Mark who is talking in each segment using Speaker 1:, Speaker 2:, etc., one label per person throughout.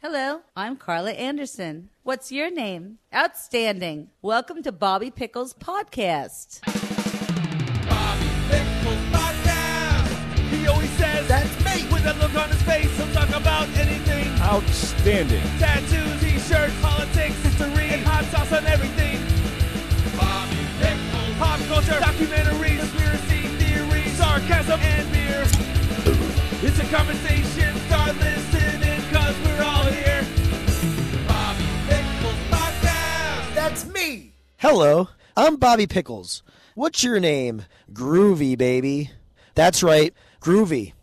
Speaker 1: Hello, I'm Carla Anderson. What's your name? Outstanding. Welcome to Bobby Pickles Podcast.
Speaker 2: Bobby Pickles Podcast. He always says, that's me. With a look on his face, he'll talk about anything.
Speaker 3: Outstanding.
Speaker 2: Tattoos, t-shirts, politics, history, and hot sauce on everything. Bobby Pickles. Pop culture, documentaries, conspiracy theories, sarcasm, and beer. It's a conversation. Start listening, cause we're all here. Bobby Pickles Podcast.
Speaker 4: That's me. Hello, I'm Bobby Pickles. What's your name? Groovy, baby. That's right, groovy.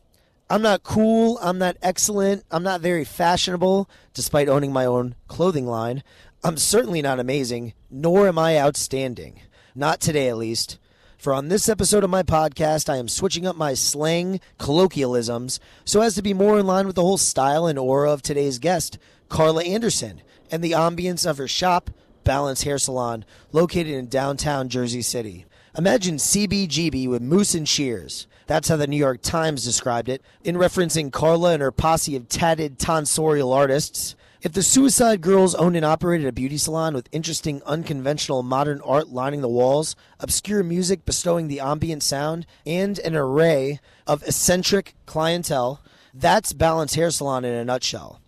Speaker 4: I'm not cool, I'm not excellent, I'm not very fashionable, despite owning my own clothing line. I'm certainly not amazing, nor am I outstanding. Not today, at least. For on this episode of my podcast, I am switching up my slang colloquialisms so as to be more in line with the whole style and aura of today's guest, Carla Anderson, and the ambience of her shop, Balance Hair Salon, located in downtown Jersey City. Imagine CBGB with mousse and shears. That's how the New York Times described it, in referencing Carla and her posse of tatted tonsorial artists. If the Suicide Girls owned and operated a beauty salon with interesting, unconventional modern art lining the walls, obscure music bestowing the ambient sound, and an array of eccentric clientele, that's Balance Hair Salon in a nutshell.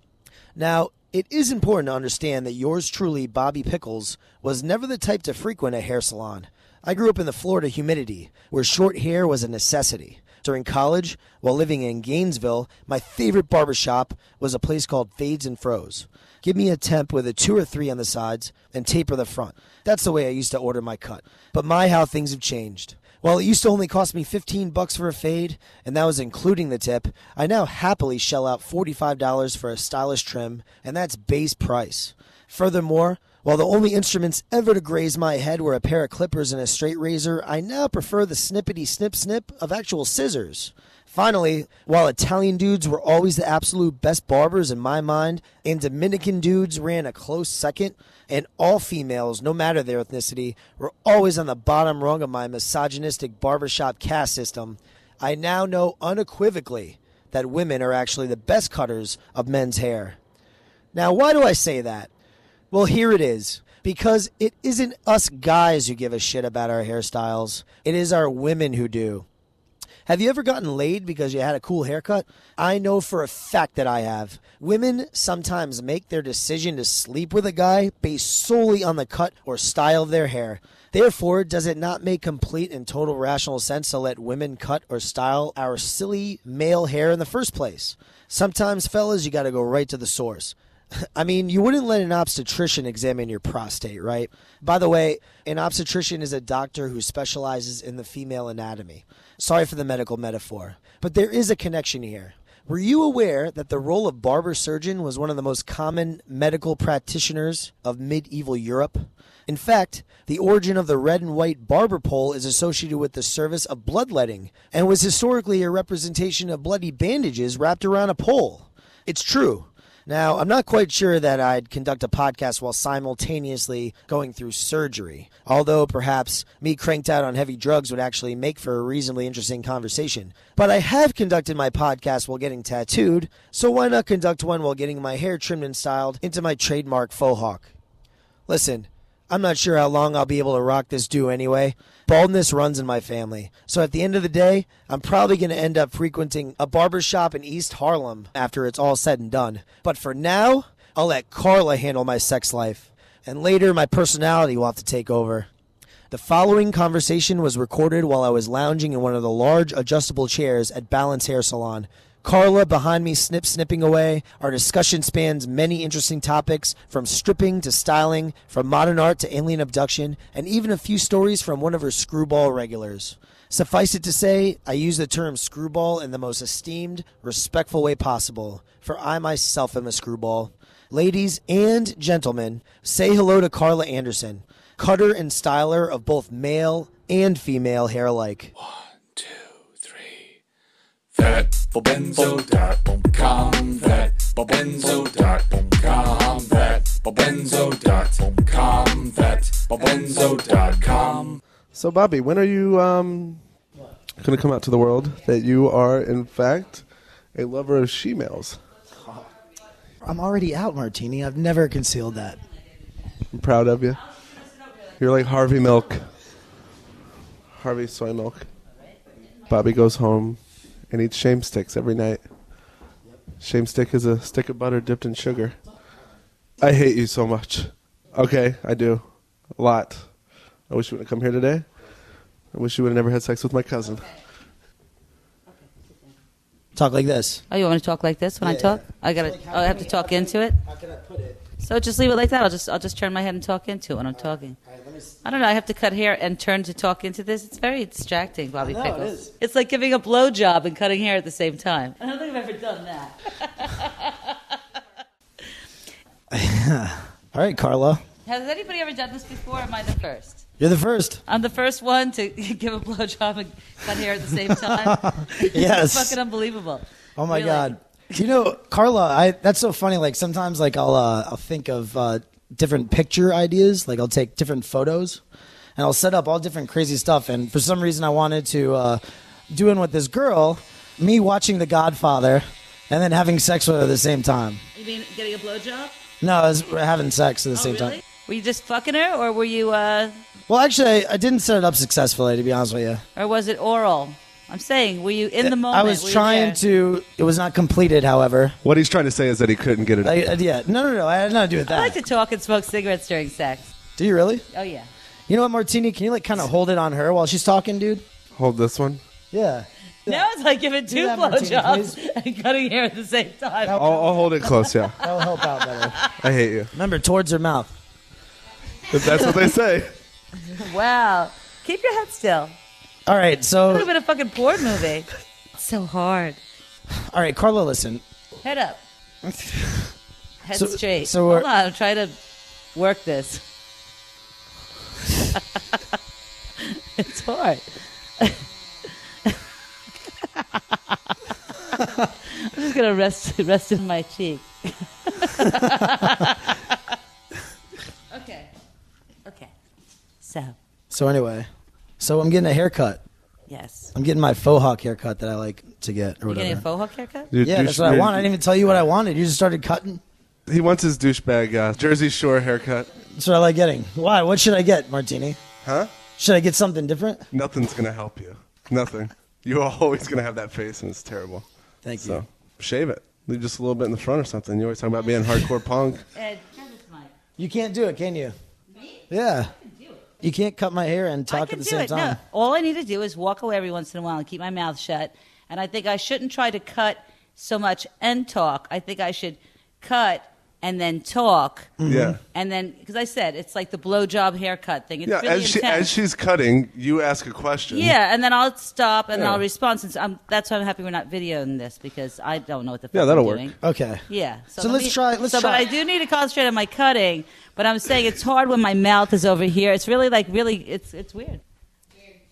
Speaker 4: Now, it is important to understand that yours truly, Bobby Pickles, was never the type to frequent a hair salon. I grew up in the Florida humidity, where short hair was a necessity. During college, while living in Gainesville, my favorite barbershop was a place called Fades and Froze. Give me a temp with a 2 or 3 on the sides and taper the front. That's the way I used to order my cut. But my, how things have changed. While it used to only cost me $15 for a fade, and that was including the tip, I now happily shell out $45 for a stylish trim, and that's base price. Furthermore, while the only instruments ever to graze my head were a pair of clippers and a straight razor, I now prefer the snippety snip of actual scissors. Finally, while Italian dudes were always the absolute best barbers in my mind, and Dominican dudes ran a close second, and all females, no matter their ethnicity, were always on the bottom rung of my misogynistic barbershop caste system, I now know unequivocally that women are actually the best cutters of men's hair. Now, why do I say that? Well, here it is. Because it isn't us guys who give a shit about our hairstyles. It is our women who do. Have you ever gotten laid because you had a cool haircut? I know for a fact that I have. Women sometimes make their decision to sleep with a guy based solely on the cut or style of their hair. Therefore, does it not make complete and total rational sense to let women cut or style our silly male hair in the first place? Sometimes, fellas, you gotta go right to the source. I mean, you wouldn't let an obstetrician examine your prostate, right? By the way, an obstetrician is a doctor who specializes in the female anatomy. Sorry for the medical metaphor, but there is a connection here. Were you aware that the role of barber surgeon was one of the most common medical practitioners of medieval Europe? In fact, the origin of the red and white barber pole is associated with the service of bloodletting and was historically a representation of bloody bandages wrapped around a pole. It's true. Now, I'm not quite sure that I'd conduct a podcast while simultaneously going through surgery, although perhaps me cranked out on heavy drugs would actually make for a reasonably interesting conversation. But I have conducted my podcast while getting tattooed, so why not conduct one while getting my hair trimmed and styled into my trademark faux hawk? Listen, I'm not sure how long I'll be able to rock this do anyway. Baldness runs in my family. So at the end of the day, I'm probably going to end up frequenting a barbershop in East Harlem after it's all said and done. But for now, I'll let Carla handle my sex life. And later, my personality will have to take over. The following conversation was recorded while I was lounging in one of the large adjustable chairs at Balance Hair Salon. Carla behind me snipping away. Our discussion spans many interesting topics, from stripping to styling, from modern art to alien abduction, and even a few stories from one of her screwball regulars. Suffice it to say, I use the term screwball in the most esteemed, respectful way possible, for I myself am a screwball. Ladies and gentlemen, say hello to Carla Anderson, cutter and styler of both male and female hair alike.
Speaker 5: 1, 2, 3. Vetbobenzo.com, vetbobenzo.com, vetbobenzo.com, vetbobenzo.com.
Speaker 3: So, Bobby, when are you going to come out to the world that you are, in fact, a lover of she-males?
Speaker 4: I'm already out, Martini. I've never concealed that.
Speaker 3: I'm proud of you. You're like Harvey Milk. Harvey Soy Milk. Bobby goes home and eats shame sticks every night. Shame stick is a stick of butter dipped in sugar. I hate you so much. Okay, I do. A lot. I wish you wouldn't come here today. I wish you would have never had sex with my cousin.
Speaker 4: Talk like this.
Speaker 1: Oh, you want me to talk like this when I talk?
Speaker 4: Yeah.
Speaker 1: I have to talk into it.
Speaker 4: How can I put it?
Speaker 1: So just leave it like that. I'll just turn my head and talk into it when I'm talking.
Speaker 4: All right, let me
Speaker 1: I don't know. I have to cut hair and turn to talk into this. It's very distracting, Bobby
Speaker 4: I know,
Speaker 1: Pickles.
Speaker 4: it is.
Speaker 1: It's like giving a blowjob and cutting hair at the same time. I don't think I've ever done that.
Speaker 4: All right, Carla.
Speaker 1: Has anybody ever done this before? Or am I the first?
Speaker 4: You're the first.
Speaker 1: I'm the first one to give a blowjob and cut hair at the same time.
Speaker 4: Yes.
Speaker 1: It's fucking unbelievable.
Speaker 4: Oh my
Speaker 1: Really.
Speaker 4: God. You know, Carla, that's so funny. Like sometimes, like I'll think of different picture ideas. Like I'll take different photos, and I'll set up all different crazy stuff. And for some reason, I wanted to do it with this girl, me watching The Godfather, and then having sex with her at the same time.
Speaker 1: You mean getting a blowjob?
Speaker 4: No, I was having sex at the same
Speaker 1: Really?
Speaker 4: time.
Speaker 1: Were you just fucking her, or were you,
Speaker 4: Well, actually, I didn't set it up successfully, to be honest with you.
Speaker 1: or was it oral? I'm saying, were you in the moment?
Speaker 4: I was
Speaker 1: Were you
Speaker 4: trying
Speaker 1: there?
Speaker 4: to. It was not completed, however.
Speaker 3: What he's trying to say is that he couldn't get it.
Speaker 4: Yeah, no. I had nothing to do with
Speaker 1: I like
Speaker 4: that.
Speaker 1: to talk and smoke cigarettes during sex.
Speaker 4: Do you really?
Speaker 1: Oh yeah.
Speaker 4: You know what, Martini? Can you like kind of hold it on her while she's talking, dude?
Speaker 3: Hold this one.
Speaker 4: Yeah.
Speaker 1: Now it's like giving two
Speaker 4: that, Martini,
Speaker 1: blowjobs and cutting hair at the same time.
Speaker 3: I'll hold it close, yeah.
Speaker 4: That'll help out better.
Speaker 3: I hate you.
Speaker 4: Remember, towards her mouth.
Speaker 3: But that's what they say.
Speaker 1: Wow. Keep your head still.
Speaker 4: All right,
Speaker 1: It would
Speaker 4: so
Speaker 1: have been a fucking porn movie. It's so hard.
Speaker 4: all right, Carla, listen.
Speaker 1: Head up. Head
Speaker 4: So-
Speaker 1: straight.
Speaker 4: so we're-
Speaker 1: Hold on. I'm trying to work this. It's hard. I'm just gonna rest in my cheek. Okay. So
Speaker 4: Anyway, I'm getting a haircut.
Speaker 1: yes.
Speaker 4: I'm getting my faux hawk haircut that I like to get, or
Speaker 1: You getting a
Speaker 4: whatever.
Speaker 1: faux hawk haircut?
Speaker 3: Dude,
Speaker 4: Yeah, that's what I want. I didn't even tell you what I wanted. You just started cutting.
Speaker 3: He wants his douchebag Jersey Shore haircut.
Speaker 4: That's what I like getting. Why? What should I get, Martini?
Speaker 3: Huh?
Speaker 4: Should I get something different?
Speaker 3: Nothing's going to help you. Nothing. You're always going to have that face, and it's terrible.
Speaker 4: Thank you.
Speaker 3: So, shave it. Leave just a little bit in the front or something. You always talk about being hardcore punk.
Speaker 1: Ed, have this mic.
Speaker 4: You can't do it, can you?
Speaker 1: Me?
Speaker 4: Yeah.
Speaker 1: I can do it.
Speaker 4: You can't cut my hair and
Speaker 1: I
Speaker 4: talk
Speaker 1: can
Speaker 4: at the
Speaker 1: do
Speaker 4: same
Speaker 1: it.
Speaker 4: time.
Speaker 1: No, all I need to do is walk away every once in a while and keep my mouth shut. And I think I shouldn't try to cut so much and talk. I think I should cut and then talk.
Speaker 3: Yeah.
Speaker 1: And then, because I said, it's like the blowjob haircut thing. It's
Speaker 3: Yeah,
Speaker 1: really
Speaker 3: as
Speaker 1: intense.
Speaker 3: she's cutting, you ask a question.
Speaker 1: Yeah, and then I'll stop and
Speaker 3: Yeah.
Speaker 1: I'll respond. Since that's why I'm happy we're not videoing this because I don't know what the fuck
Speaker 3: Yeah, that'll
Speaker 1: I'm
Speaker 3: work.
Speaker 1: doing.
Speaker 4: Okay.
Speaker 1: Yeah.
Speaker 4: So let's try-
Speaker 1: But
Speaker 4: try.
Speaker 1: I do need to concentrate on my cutting. But I'm saying it's hard when my mouth is over here. It's really it's weird.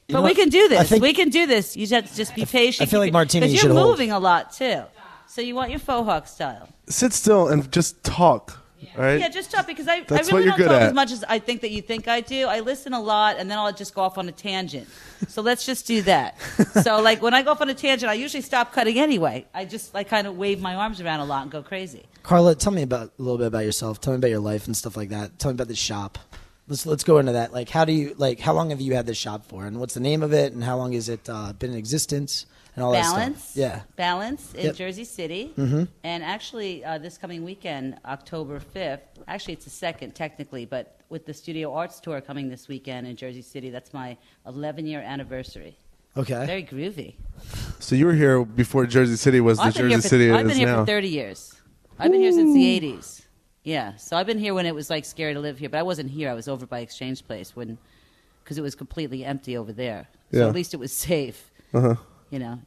Speaker 4: You
Speaker 1: But
Speaker 4: know
Speaker 1: we
Speaker 4: what?
Speaker 1: can do this.
Speaker 4: I think-
Speaker 1: we can do this. You just have to just be patient.
Speaker 4: I feel like Martini
Speaker 1: because
Speaker 4: should
Speaker 1: you're
Speaker 4: hold.
Speaker 1: moving a lot too. So you want your faux hawk style.
Speaker 3: Sit still and just talk. All right?
Speaker 1: Yeah, just talk because I
Speaker 3: That's
Speaker 1: really
Speaker 3: what you're
Speaker 1: don't
Speaker 3: good
Speaker 1: talk
Speaker 3: at.
Speaker 1: as much as I think that you think I do. I listen a lot and then I'll just go off on a tangent. So let's just do that. So like when I go off on a tangent, I usually stop cutting anyway. I just like kind of wave my arms around a lot and go crazy.
Speaker 4: Carla, tell me a little bit about yourself. Tell me about your life and stuff like that. Tell me about the shop. Let's go into that. Like, how long have you had this shop for, and what's the name of it, and how long has it been in existence, and all that
Speaker 1: Balance.
Speaker 4: stuff? Yeah.
Speaker 1: Balance in
Speaker 4: Yep.
Speaker 1: Jersey City. Mm-hmm. And actually, this coming weekend, October 5th, actually it's the 2nd technically, but with the Studio Arts Tour coming this weekend in Jersey City, that's my 11-year anniversary.
Speaker 4: Okay.
Speaker 1: Very groovy.
Speaker 3: So you were here before Jersey City was the
Speaker 1: I've been
Speaker 3: Jersey City it
Speaker 1: I've
Speaker 3: is
Speaker 1: been here
Speaker 3: now.
Speaker 1: for 30 years. I've been here since the 80s. Yeah, so I've been here when it was like scary to live here, but I wasn't here. I was over by Exchange Place because it was completely empty over there. So
Speaker 3: Yeah.
Speaker 1: at least it was safe.
Speaker 3: Uh-huh.
Speaker 1: You know,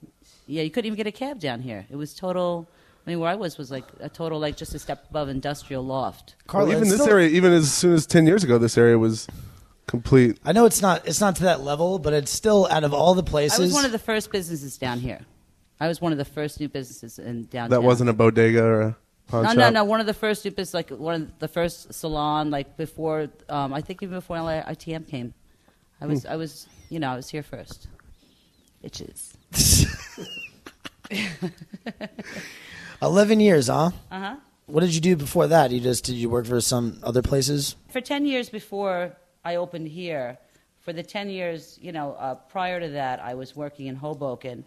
Speaker 1: yeah, you couldn't even get a cab down here. It was total. I mean, where I was like a total, like just a step above industrial loft.
Speaker 4: Carla,
Speaker 3: Well, even
Speaker 4: it's
Speaker 3: this
Speaker 4: still-
Speaker 3: area, even as soon as 10 years ago, this area was complete.
Speaker 4: I know it's not to that level, but it's still out of all the places.
Speaker 1: I was one of the first businesses down here. I was one of the first new businesses in downtown.
Speaker 3: That wasn't a bodega or a pawn shop.
Speaker 1: No. One of the first new businesses, like one of the first salon, like before. I think even before ITM came, I was here first. Bitches.
Speaker 4: 11 years, huh?
Speaker 1: Uh huh.
Speaker 4: What did you do before that? Did you work for some other places?
Speaker 1: For 10 years before I opened here, for the 10 years, prior to that, I was working in Hoboken,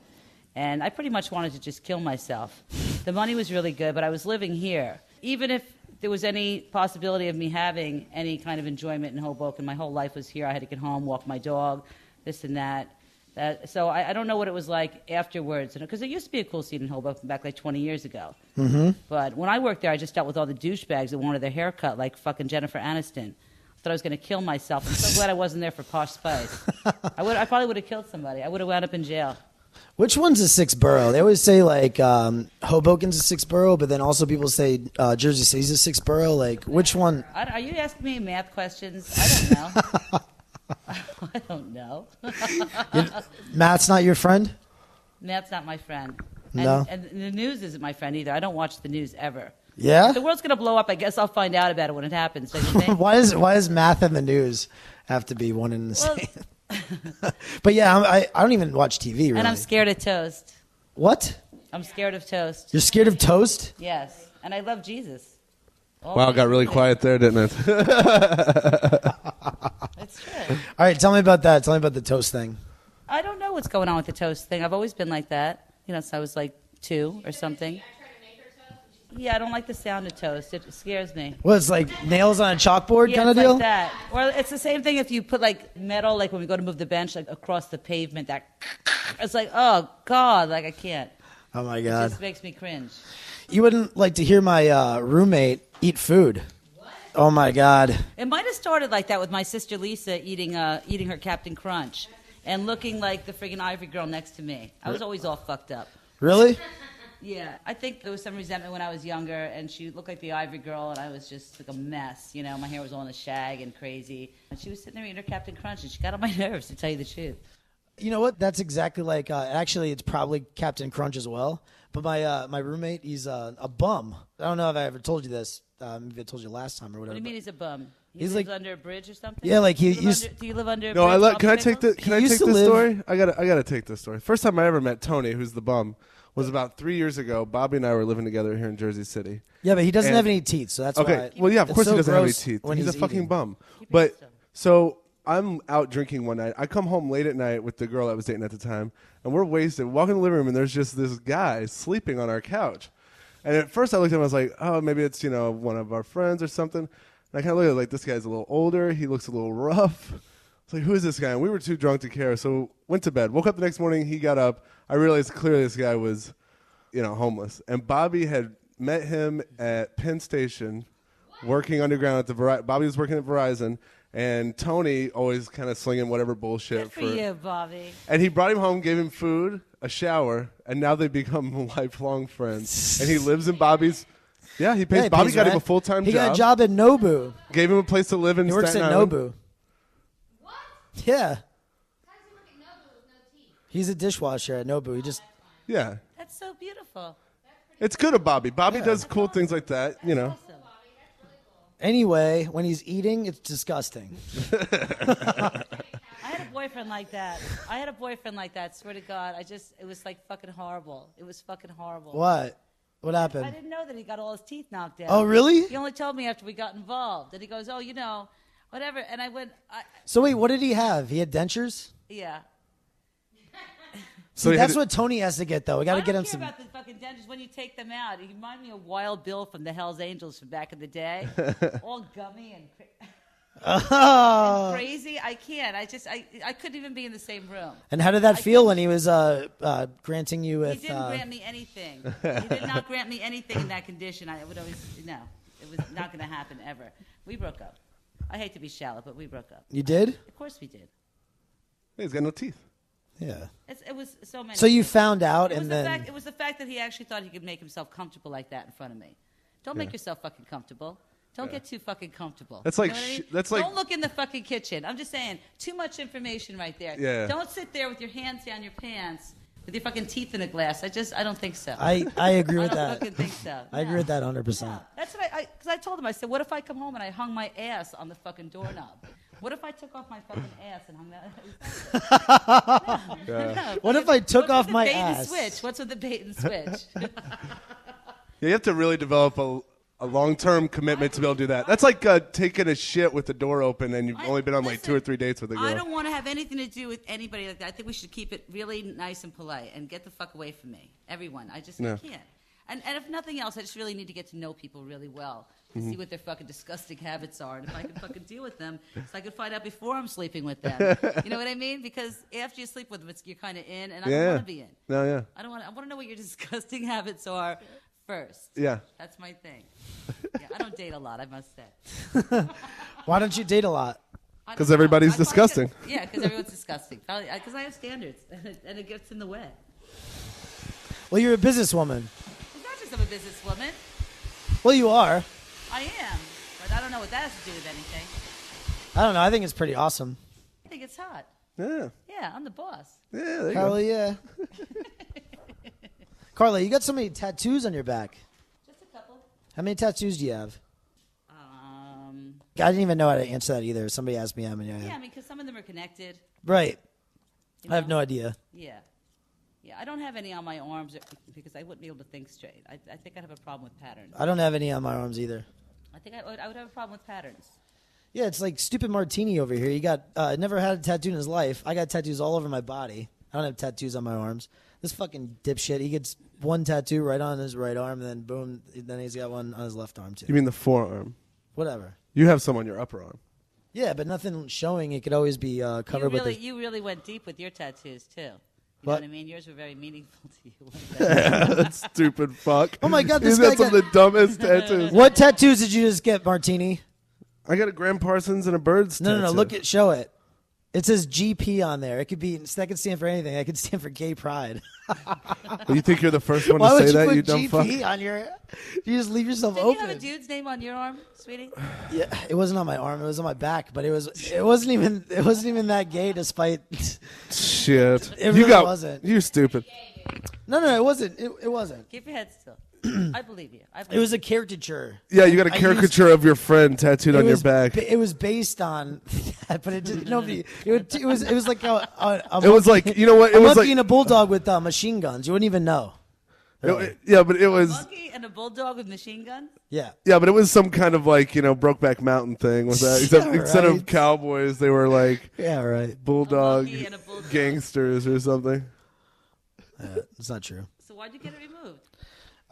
Speaker 1: and I pretty much wanted to just kill myself. The money was really good, but I was living here. Even if there was any possibility of me having any kind of enjoyment in Hoboken, my whole life was here. I had to get home, walk my dog, this and that. So I don't know what it was like afterwards, because there used to be a cool scene in Hoboken back like 20 years ago. Mm-hmm. But when I worked there, I just dealt with all the douchebags that wanted their hair cut like fucking Jennifer Aniston. I thought I was going to kill myself. I'm so glad I wasn't there for Posh Spice. I probably would have killed somebody. I would have wound up in jail.
Speaker 4: Which one's a sixth borough? They always say like Hoboken's a sixth borough, but then also people say Jersey City's a sixth borough. Like which one?
Speaker 1: Are you asking me math questions? I don't know. I don't know.
Speaker 4: Matt's not your friend?
Speaker 1: Matt's not my friend.
Speaker 4: No.
Speaker 1: And the news isn't my friend either. I don't watch the news ever.
Speaker 4: Yeah?
Speaker 1: If the world's going to blow up, I guess I'll find out about it when it happens. Don't you think?
Speaker 4: Why does math and the news have to be one and the same? But yeah, I don't even watch TV, really.
Speaker 1: And I'm scared of toast.
Speaker 4: What?
Speaker 1: I'm scared of toast.
Speaker 4: You're scared of toast?
Speaker 1: Yes. And I love Jesus.
Speaker 3: Wow, it got really quiet there, didn't it?
Speaker 1: It's true.
Speaker 4: All right, tell me about that. Tell me about the toast thing.
Speaker 1: I don't know what's going on with the toast thing. I've always been like that. Since I was like 2 or something. Yeah, I don't like the sound of toast. It scares me.
Speaker 4: Well, it's like nails on a chalkboard kind of deal?
Speaker 1: Like that. Or it's the same thing if you put like metal, like when we go to move the bench, like across the pavement. That it's like, oh God, like I can't.
Speaker 4: Oh my God.
Speaker 1: It just makes me cringe.
Speaker 4: You wouldn't like to hear my roommate eat food. What? Oh my God.
Speaker 1: It might have started like that with my sister Lisa eating her Captain Crunch and looking like the friggin' Ivory Girl next to me. I was always all fucked up.
Speaker 4: Really?
Speaker 1: Yeah, I think there was some resentment when I was younger, and she looked like the Ivory Girl, and I was just like a mess. My hair was all in a shag and crazy. And she was sitting there eating her Captain Crunch, and she got on my nerves, to tell you the truth.
Speaker 4: You know what? That's exactly like, actually, it's probably Captain Crunch as well. But my roommate, he's a bum. I don't know if I ever told you this. Maybe I told you last time or whatever.
Speaker 1: What do you mean he's a bum? He
Speaker 4: He's
Speaker 1: lives
Speaker 4: like
Speaker 1: under a bridge or something?
Speaker 4: Yeah, like he
Speaker 1: do
Speaker 4: used.
Speaker 1: you live under a
Speaker 3: No,
Speaker 1: bridge?
Speaker 3: can I take the? Can I take this story? I gotta take this story. First time I ever met Tony, who's the bum, was about 3 years ago. Bobby and I were living together here in Jersey City.
Speaker 4: Yeah, but he doesn't have any teeth, so that's
Speaker 3: okay.
Speaker 4: why.
Speaker 3: Well, yeah, of course
Speaker 4: so
Speaker 3: he doesn't have any
Speaker 4: gross
Speaker 3: teeth.
Speaker 4: when
Speaker 3: He's a fucking
Speaker 4: eating.
Speaker 3: bum. But so I'm out drinking one night. I come home late at night with the girl I was dating at the time, and we're wasted. Walk in the living room, and there's just this guy sleeping on our couch. And at first I looked at him, I was like, oh, maybe it's one of our friends or something. And I kind of looked at it like, this guy's a little older. He looks a little rough. It's like, who is this guy? And we were too drunk to care, so went to bed. Woke up the next morning. He got up. I realized clearly this guy was, homeless. And Bobby had met him at Penn Station, working underground at the Bobby was working at Verizon, and Tony always kind of slinging whatever bullshit
Speaker 1: Good for you, Bobby.
Speaker 3: And he brought him home, gave him food, a shower, and now they've become lifelong friends. And he lives in Bobby's. Yeah, he pays. Bobby got him a full-time job.
Speaker 4: He got a job at Nobu.
Speaker 3: Gave him a place to live in Staten Island.
Speaker 4: He works at Nobu.
Speaker 6: What?
Speaker 4: Yeah.
Speaker 6: How does he work at Nobu with no teeth?
Speaker 4: He's a dishwasher at Nobu. He just.
Speaker 3: Yeah.
Speaker 1: That's so beautiful.
Speaker 3: It's good of Bobby. Bobby does cool things like that,
Speaker 1: Awesome.
Speaker 4: Anyway, when he's eating, it's disgusting.
Speaker 1: I had a boyfriend like that. Swear to God. It was like fucking horrible. It was fucking horrible.
Speaker 4: What? What happened?
Speaker 1: I didn't know that he got all his teeth knocked out.
Speaker 4: Oh, really?
Speaker 1: He only told me after we got involved. And he goes, oh, whatever. And I went,
Speaker 4: So wait, what did he have? He had dentures?
Speaker 1: yeah.
Speaker 4: See, that's what Tony has to get, though. We got to get him some.
Speaker 1: I don't care about the fucking dentures when you take them out. You remind me of Wild Bill from the Hells Angels from back in the day. All gummy and crazy. I can't. I couldn't even be in the same room.
Speaker 4: And how did that feel when he was granting you with...
Speaker 1: He didn't grant me anything. He did not grant me anything in that condition. I would always... No. It was not going to happen ever. We broke up. I hate to be shallow, but we broke up.
Speaker 4: You did?
Speaker 1: Of course we did.
Speaker 3: Hey, he's got no teeth.
Speaker 4: Yeah.
Speaker 1: It was so many.
Speaker 4: So you found out,
Speaker 1: it
Speaker 4: and
Speaker 1: was
Speaker 4: then...
Speaker 1: It was the fact that he actually thought he could make himself comfortable like that in front of me. Don't make yourself fucking comfortable. Don't get too fucking comfortable.
Speaker 3: That's like...
Speaker 1: You know what I mean?
Speaker 3: That's like...
Speaker 1: Don't look in the fucking kitchen. I'm just saying, too much information right there.
Speaker 3: Yeah.
Speaker 1: Don't sit there with your hands down your pants with your fucking teeth in a glass. I don't think so.
Speaker 4: I agree with
Speaker 1: I
Speaker 4: that.
Speaker 1: don't fucking think so.
Speaker 4: I agree with that 100%.
Speaker 1: That's what because I told him, I said, what if I come home and I hung my ass on the fucking doorknob? What if I took off my fucking ass and hung that? No.
Speaker 4: What if I took off my
Speaker 1: bait
Speaker 4: ass?
Speaker 1: And switch? What's with the bait and switch?
Speaker 3: Yeah, you have to really develop a long-term commitment to be able to do that. That's like taking a shit with the door open and you've only been on like 2 or 3 dates with a girl.
Speaker 1: I don't want to have anything to do with anybody like that. I think we should keep it really nice and polite and get the fuck away from me. Everyone. I can't. And if nothing else, I just really need to get to know people really well. To see what their fucking disgusting habits are. And if I can fucking deal with them, so I can find out before I'm sleeping with them. You know what I mean? Because after you sleep with them, you're kind of in, and I don't want to be in.
Speaker 3: No, yeah.
Speaker 1: I want to know what your disgusting habits are first.
Speaker 3: Yeah.
Speaker 1: That's my thing. Yeah, I don't date a lot, I must say.
Speaker 4: Why don't you date a lot?
Speaker 3: Because everybody's disgusting.
Speaker 1: Yeah, because everyone's disgusting. Because I have standards, and it gets in the way.
Speaker 4: Well, you're a businesswoman.
Speaker 1: It's not just I'm a businesswoman.
Speaker 4: Well, you are.
Speaker 1: I am, but I don't know what that has to do with anything.
Speaker 4: I don't know. I think it's pretty awesome.
Speaker 1: I think it's hot.
Speaker 3: Yeah.
Speaker 1: Yeah, I'm the boss.
Speaker 3: Yeah, there you
Speaker 4: Hell
Speaker 3: go.
Speaker 4: yeah. Carla, you got so many tattoos on your back.
Speaker 1: Just a couple.
Speaker 4: How many tattoos do you have? I didn't even know how to answer that either. Somebody asked me how many I have.
Speaker 1: Yeah, I mean, because some of them are connected.
Speaker 4: Right.
Speaker 1: You
Speaker 4: I have
Speaker 1: know?
Speaker 4: no idea.
Speaker 1: Yeah. Yeah, I don't have any on my arms because I wouldn't be able to think straight. I think I'd have a problem with patterns.
Speaker 4: I don't have any on my arms either.
Speaker 1: I think I would have a problem with patterns.
Speaker 4: Yeah, it's like stupid Martini over here. You got never had a tattoo in his life. I got tattoos all over my body. I don't have tattoos on my arms. This fucking dipshit, he gets one tattoo right on his right arm, and then boom, then he's got one on his left arm too.
Speaker 3: You mean the forearm?
Speaker 4: Whatever.
Speaker 3: You have some on your upper arm.
Speaker 4: Yeah, but nothing showing. It could always be covered with.
Speaker 1: You really went deep with your tattoos too. You
Speaker 4: What?
Speaker 1: know what I mean? Yours were very meaningful to you.
Speaker 3: That stupid fuck.
Speaker 4: Oh my God, this
Speaker 3: He's got
Speaker 4: guy
Speaker 3: some of the dumbest tattoos.
Speaker 4: What tattoos did you just get, Martini?
Speaker 3: I got a Graham Parsons and a bird's tattoo.
Speaker 4: No. Look at, show it. It says GP on there. It could be. That could stand for anything. That could stand for gay pride.
Speaker 3: Well, you think you're the first one
Speaker 4: Why
Speaker 3: to
Speaker 4: would
Speaker 3: say
Speaker 4: you
Speaker 3: that,
Speaker 4: put
Speaker 3: you dumb fuck?
Speaker 4: GP on your? You just leave yourself
Speaker 1: Did
Speaker 4: open.
Speaker 1: you have a dude's name on your arm, sweetie?
Speaker 4: Yeah, it wasn't on my arm. It was on my back. But it wasn't even that gay. Despite.
Speaker 3: Shit.
Speaker 4: It really wasn't.
Speaker 3: You stupid.
Speaker 4: No, it wasn't. It wasn't.
Speaker 1: Keep your head still. I believe you.
Speaker 4: It was a caricature.
Speaker 3: Yeah, you got a
Speaker 4: I
Speaker 3: caricature of your friend tattooed on your
Speaker 4: was
Speaker 3: back.
Speaker 4: It was based on that, but it didn't. Nobody. It was like a
Speaker 3: It was like, you know what? It
Speaker 4: a
Speaker 3: was
Speaker 4: monkey
Speaker 3: like,
Speaker 4: and a bulldog with machine guns. You wouldn't even know.
Speaker 3: yeah, but it was,
Speaker 1: Monkey and a bulldog with machine guns?
Speaker 4: Yeah.
Speaker 3: yeah, but it was some kind of like, Brokeback Mountain thing with that. Except
Speaker 4: Yeah,
Speaker 3: instead
Speaker 4: right.
Speaker 3: of cowboys, they were like
Speaker 4: Yeah. Right.
Speaker 3: bulldog
Speaker 1: monkey and a bulldog.
Speaker 3: gangsters or something.
Speaker 4: It's not true.
Speaker 1: So why'd you get it removed?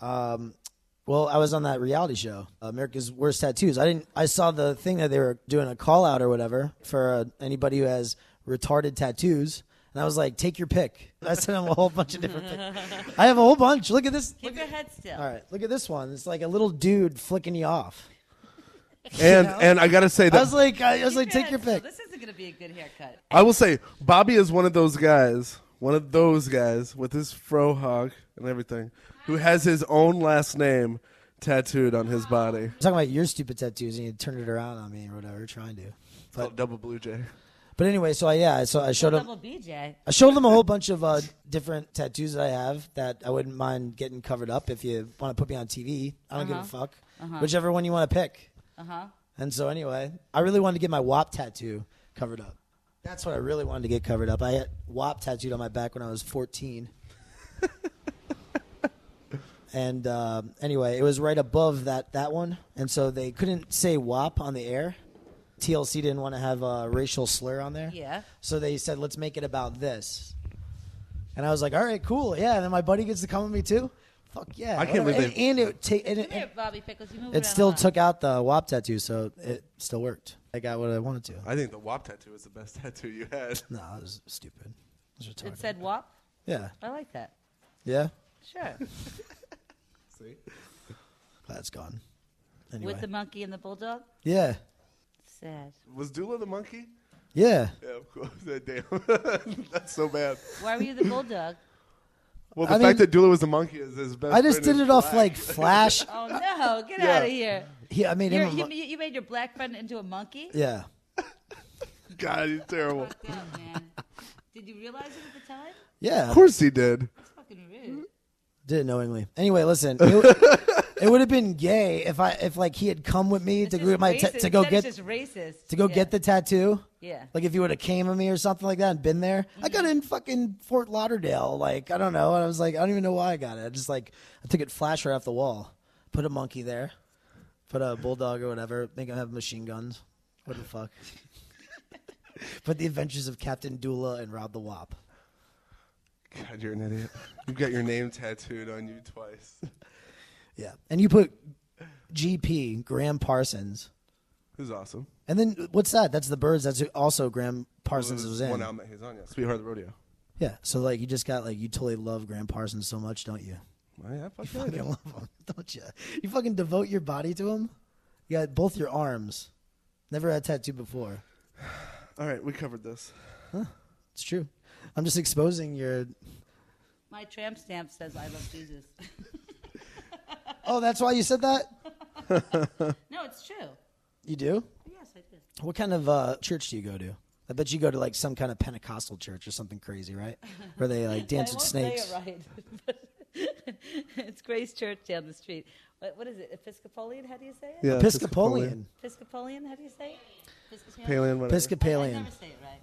Speaker 4: Well, I was on that reality show, America's Worst Tattoos. I saw the thing that they were doing a call out or whatever for anybody who has retarded tattoos, and I was like, take your pick. I sent them a whole bunch of different picks. I have a whole bunch. Look at this.
Speaker 1: Keep your head still.
Speaker 4: All right, look at this one. It's like a little dude flicking you off.
Speaker 3: And I gotta say
Speaker 4: I
Speaker 3: that
Speaker 4: was like, take your
Speaker 1: head still.
Speaker 4: pick.
Speaker 1: This isn't going to be a good haircut.
Speaker 3: I will say Bobby is one of those guys with his frohawk and everything, who has his own last name tattooed on his body.
Speaker 4: I'm talking about your stupid tattoos, and you turned it around on me or whatever, trying to.
Speaker 3: Called Double Blue Jay.
Speaker 4: But anyway, so I showed him.
Speaker 1: Double BJ.
Speaker 4: I showed them a whole bunch of different tattoos that I have that I wouldn't mind getting covered up if you want to put me on TV. I don't give a fuck. Whichever one you want to pick. And so anyway, I really wanted to get my WAP tattoo covered up. That's what I really wanted to get covered up. I had WAP tattooed on my back when I was 14. And anyway, it was right above that one. And so they couldn't say WAP on the air. TLC didn't want to have a racial slur on there.
Speaker 1: Yeah.
Speaker 4: So they said, let's make it about this. And I was like, all right, cool. Yeah, and then my buddy gets to come with me too. Fuck yeah.
Speaker 3: I can't
Speaker 4: whatever.
Speaker 3: believe
Speaker 4: And it
Speaker 1: Come here, Bobby Pickles. You move
Speaker 4: it
Speaker 1: around
Speaker 4: still
Speaker 1: a lot.
Speaker 4: took out the WAP tattoo, so it still worked. I got what I wanted to.
Speaker 3: I think the WAP tattoo is the best tattoo you had.
Speaker 4: No, it was stupid. It was retarded.
Speaker 1: It said WAP?
Speaker 4: Yeah.
Speaker 1: I like that.
Speaker 4: Yeah?
Speaker 1: Sure.
Speaker 3: See?
Speaker 4: That's gone. Anyway.
Speaker 1: With the monkey and the bulldog?
Speaker 4: Yeah.
Speaker 1: Sad.
Speaker 3: Was Dula the monkey?
Speaker 4: Yeah.
Speaker 3: Yeah, of course. Damn. That's so bad.
Speaker 1: Why were you the bulldog?
Speaker 3: Well, the
Speaker 4: I
Speaker 3: fact
Speaker 4: mean-
Speaker 3: that Dula was the monkey is his best
Speaker 4: I just
Speaker 3: friend
Speaker 4: did
Speaker 3: is
Speaker 4: it off
Speaker 3: black.
Speaker 4: like Flash.
Speaker 1: Oh, no. Get
Speaker 3: Yeah.
Speaker 1: out of here.
Speaker 4: I made him.
Speaker 1: You made your black friend into a monkey?
Speaker 4: Yeah.
Speaker 3: God, he's terrible.
Speaker 1: Fucked up, man. Did you realize it at the time?
Speaker 4: Yeah.
Speaker 3: Of course he did.
Speaker 1: It's fucking rude.
Speaker 4: Did it knowingly. Anyway, listen. It would have been gay if like he had come with me to go get
Speaker 1: Just racist.
Speaker 4: get the tattoo.
Speaker 1: Yeah.
Speaker 4: Like if he would have came with me or something like that and been there. I got it in fucking Fort Lauderdale. Like, I don't know. And I was like, I don't even know why I got it. I just like, I took it flash right off the wall. Put a monkey there. Put a bulldog or whatever. Make them have machine guns. What the fuck? Put the adventures of Captain Dula and Rob the Wop.
Speaker 3: God, you're an idiot. You've got your name tattooed on you twice.
Speaker 4: Yeah. And you put GP, Graham Parsons.
Speaker 3: Who's awesome.
Speaker 4: And then what's that? That's the Birds. That's also Graham Parsons was in.
Speaker 3: One album that he's on, yeah. Sweetheart of the Rodeo.
Speaker 4: Yeah. So, like, you just got, like, you totally love Graham Parsons so much, don't you?
Speaker 3: Oh, yeah,
Speaker 4: You
Speaker 3: fuck yeah, I
Speaker 4: fucking
Speaker 3: do.
Speaker 4: love him, don't you? You fucking devote your body to him? You got both your arms. Never had tattoo before.
Speaker 3: All right, we covered this.
Speaker 4: It's true. I'm just exposing your...
Speaker 1: My tramp stamp says I love Jesus.
Speaker 4: Oh, that's why you said that?
Speaker 1: No, it's true.
Speaker 4: You do?
Speaker 1: Yes, I do.
Speaker 4: What kind of church do you go to? I bet you go to like some kind of Pentecostal church or something crazy, right? Where they like dance
Speaker 1: I
Speaker 4: with
Speaker 1: won't
Speaker 4: snakes.
Speaker 1: say it right. It's Grace Church down the street. What is it? Episcopalian? How do you say it?
Speaker 3: Yeah,
Speaker 4: Episcopalian.
Speaker 1: Episcopalian? How do you say it?
Speaker 3: Episcopalian, whatever.
Speaker 1: I
Speaker 4: Episcopalian.
Speaker 1: never say it right.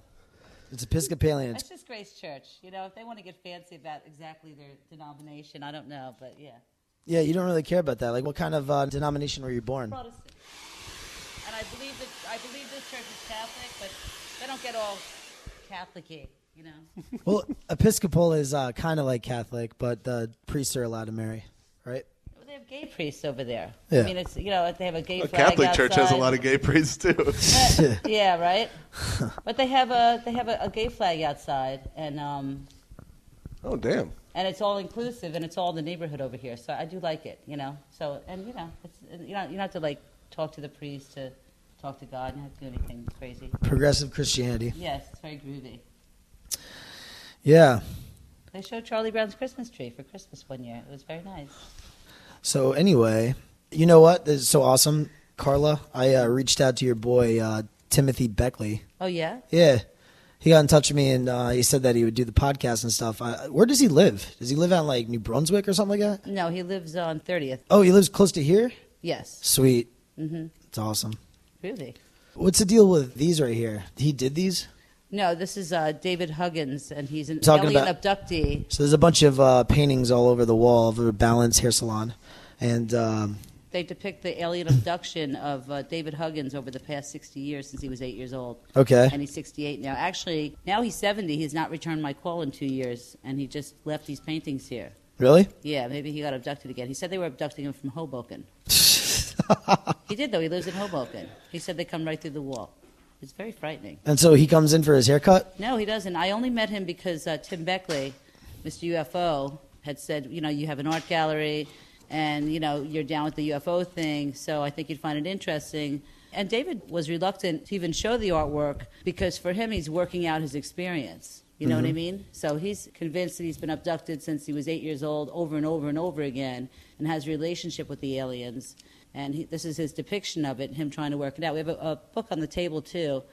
Speaker 4: It's Episcopalian.
Speaker 1: That's just Grace Church. You know, if they want to get fancy about exactly their denomination, I don't know, but yeah.
Speaker 4: Yeah, you don't really care about that. Like, what kind of denomination were you born?
Speaker 1: Protestant. And I believe this church is Catholic, but they don't get all Catholic-y, you know.
Speaker 4: Well, Episcopal is kind of like Catholic, but the priests are allowed to marry, right?
Speaker 1: They have gay priests over there.
Speaker 4: Yeah.
Speaker 1: I mean, it's, you know, they have a gay
Speaker 3: A
Speaker 1: flag
Speaker 3: Catholic church has a
Speaker 1: outside.
Speaker 3: lot of gay priests, too.
Speaker 1: Yeah, right. But they have a gay flag outside, and
Speaker 3: Oh, damn.
Speaker 1: it's all inclusive, and it's all in the neighborhood over here. So I do like it, you know. So and you know, you don't have to like talk to the priest to talk to God. You don't have to do anything crazy.
Speaker 4: Progressive Christianity.
Speaker 1: Yes, it's very groovy.
Speaker 4: Yeah.
Speaker 1: They showed Charlie Brown's Christmas tree for Christmas one year. It was very nice.
Speaker 4: So anyway, you know what? This is so awesome, Carla. I reached out to your boy Timothy Beckley.
Speaker 1: Oh yeah.
Speaker 4: Yeah. He got in touch with me, and he said that he would do the podcast and stuff. Where does he live? Does he live out in, like, New Brunswick or something like that?
Speaker 1: No, he lives on 30th.
Speaker 4: Oh, he lives close to here?
Speaker 1: Yes.
Speaker 4: Sweet.
Speaker 1: Mm-hmm.
Speaker 4: It's awesome.
Speaker 1: Groovy.
Speaker 4: What's the deal with these right here? He did these?
Speaker 1: No, this is David Huggins, and he's an
Speaker 4: Talking
Speaker 1: alien
Speaker 4: about-
Speaker 1: abductee.
Speaker 4: So there's a bunch of paintings all over the wall of a Balance Hair Salon. And
Speaker 1: They depict the alien abduction of David Huggins over the past 60 years since he was 8 years old.
Speaker 4: okay.
Speaker 1: And he's 68 now. Actually, now he's 70. He's not returned my call in 2 years, and he just left these paintings here.
Speaker 4: Really?
Speaker 1: Yeah, maybe he got abducted again. He said they were abducting him from Hoboken. He did, though. He lives in Hoboken. He said they come right through the wall. It's very frightening.
Speaker 4: And so he comes in for his haircut?
Speaker 1: No, he doesn't. I only met him because Tim Beckley, Mr. UFO, had said, you know, you have an art gallery, and, you know, you're down with the UFO thing, so I think you'd find it interesting. And David was reluctant to even show the artwork because for him, he's working out his experience. You know what I mean? So he's convinced that he's been abducted since he was 8 years old over and over and over again and has a relationship with the aliens. And this is his depiction of it, him trying to work it out. We have a book on the table, too,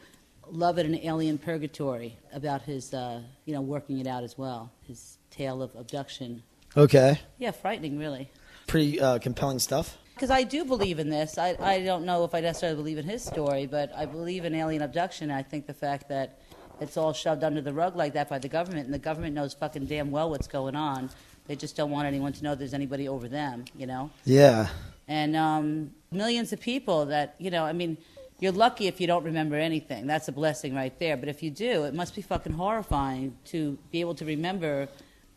Speaker 1: Love in an Alien Purgatory, about his, you know, working it out as well, his tale of abduction.
Speaker 4: Okay.
Speaker 1: Yeah, frightening, really.
Speaker 4: Pretty compelling stuff.
Speaker 1: Because I do believe in this. I don't know if I necessarily believe in his story, but I believe in alien abduction. I think the fact that it's all shoved under the rug like that by the government, and the government knows fucking damn well what's going on. They just don't want anyone to know there's anybody over them, you know?
Speaker 4: Yeah.
Speaker 1: And millions of people that, you know, I mean, you're lucky if you don't remember anything. That's a blessing right there. But if you do, it must be fucking horrifying to be able to remember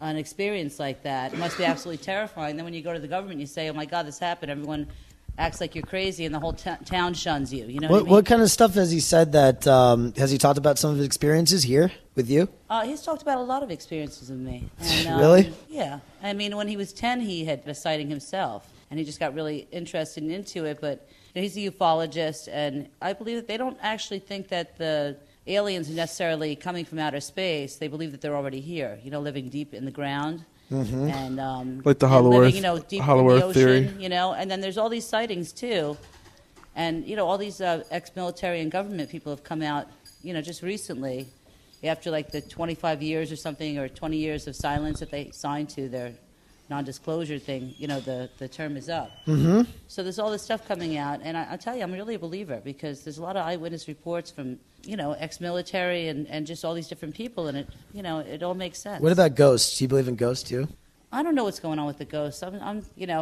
Speaker 1: an experience like that. It must be absolutely terrifying. Then when you go to the government, you say, oh, my God, this happened. Everyone acts like you're crazy, and the whole town shuns you. You know what I mean?
Speaker 4: What kind of stuff has he said that, has he talked about some of his experiences here with you?
Speaker 1: He's talked about a lot of experiences with me. And,
Speaker 4: Really?
Speaker 1: Yeah. I mean, when he was 10, he had a sighting himself, and he just got really interested and into it. But you know, he's a ufologist, and I believe that they don't actually think that the aliens are necessarily coming from outer space. They believe that they're already here, you know, living deep in the ground.
Speaker 4: Mm-hmm.
Speaker 1: And
Speaker 3: Like the
Speaker 1: and
Speaker 3: Hollow
Speaker 1: living,
Speaker 3: Earth-
Speaker 1: you know, deep
Speaker 3: Hollow
Speaker 1: in the
Speaker 3: Earth
Speaker 1: ocean,
Speaker 3: theory.
Speaker 1: you know. And then there's all these sightings too, and you know, all these ex-military and government people have come out, you know, just recently, after like the 25 years or something, or 20 years of silence that they signed to their non-disclosure thing. You know, the term is up.
Speaker 4: Mm-hmm.
Speaker 1: So there's all this stuff coming out, and I tell you, I'm really a believer because there's a lot of eyewitness reports from, you know, ex-military and just all these different people, and it, you know, it all makes sense.
Speaker 4: What about ghosts? Do you believe in ghosts too?
Speaker 1: I don't know what's going on with the ghosts. I'm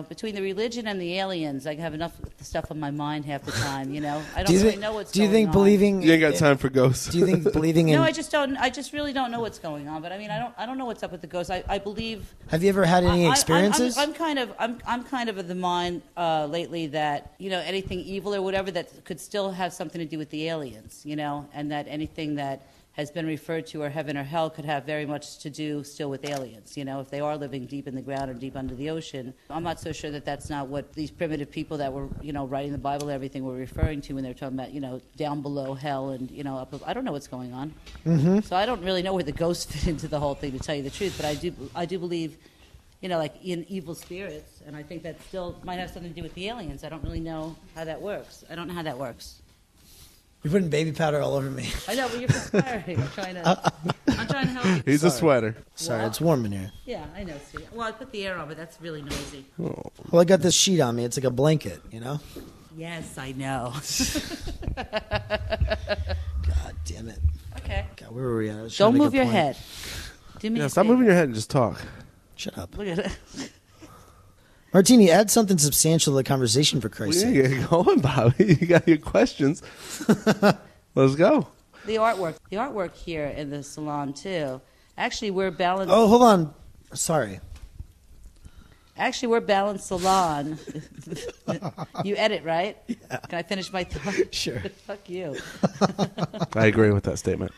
Speaker 1: between the religion and the aliens, I have enough stuff on my mind half the time. I don't really know what's going on.
Speaker 4: Do you think believing?
Speaker 3: You ain't got time for ghosts.
Speaker 4: Do you think believing in?
Speaker 1: No, I just don't. I just really don't know what's going on. But I mean, I don't know what's up with the ghosts. I believe.
Speaker 4: Have you ever had any experiences?
Speaker 1: I'm kind of the mind lately that anything evil or whatever that could still have something to do with the aliens. And that anything that has been referred to or heaven or hell could have very much to do still with aliens. If they are living deep in the ground or deep under the ocean. I'm not so sure that that's not what these primitive people that were, writing the Bible and everything were referring to when they were talking about, down below hell and, up. I don't know what's going on. Mm-hmm. So I don't really know where the ghosts fit into the whole thing, to tell you the truth. But I do believe, like in evil spirits, and I think that still might have something to do with the aliens. I don't really know how that works. I don't know how that works.
Speaker 4: You're putting baby powder all over me.
Speaker 1: I know, but you're conspiring. I'm trying to help you.
Speaker 3: He's a sweater.
Speaker 4: Sorry, it's warm in here.
Speaker 1: Yeah, I know, Steve. Well, I put the air on, but that's really noisy.
Speaker 3: Oh.
Speaker 4: Well, I got this sheet on me. It's like a blanket,
Speaker 1: Yes, I know.
Speaker 4: God damn it.
Speaker 1: Okay.
Speaker 4: God, where were we at?
Speaker 1: Don't move your head. Do me a
Speaker 3: Stop
Speaker 1: favor.
Speaker 3: moving your head and just talk.
Speaker 4: Shut up.
Speaker 1: Look at it.
Speaker 4: Martini, add something substantial to the conversation, for Christ's
Speaker 3: We
Speaker 4: sake.
Speaker 3: need to get going, Bobby. You got your questions. Let's go.
Speaker 1: The artwork here in the salon too. Actually, we're Balance.
Speaker 4: Oh, hold on. Sorry.
Speaker 1: Actually, we're Balance Salon. You edit, right? Yeah. Can I finish my thought?
Speaker 4: Sure.
Speaker 1: Fuck you.
Speaker 3: I agree with that statement.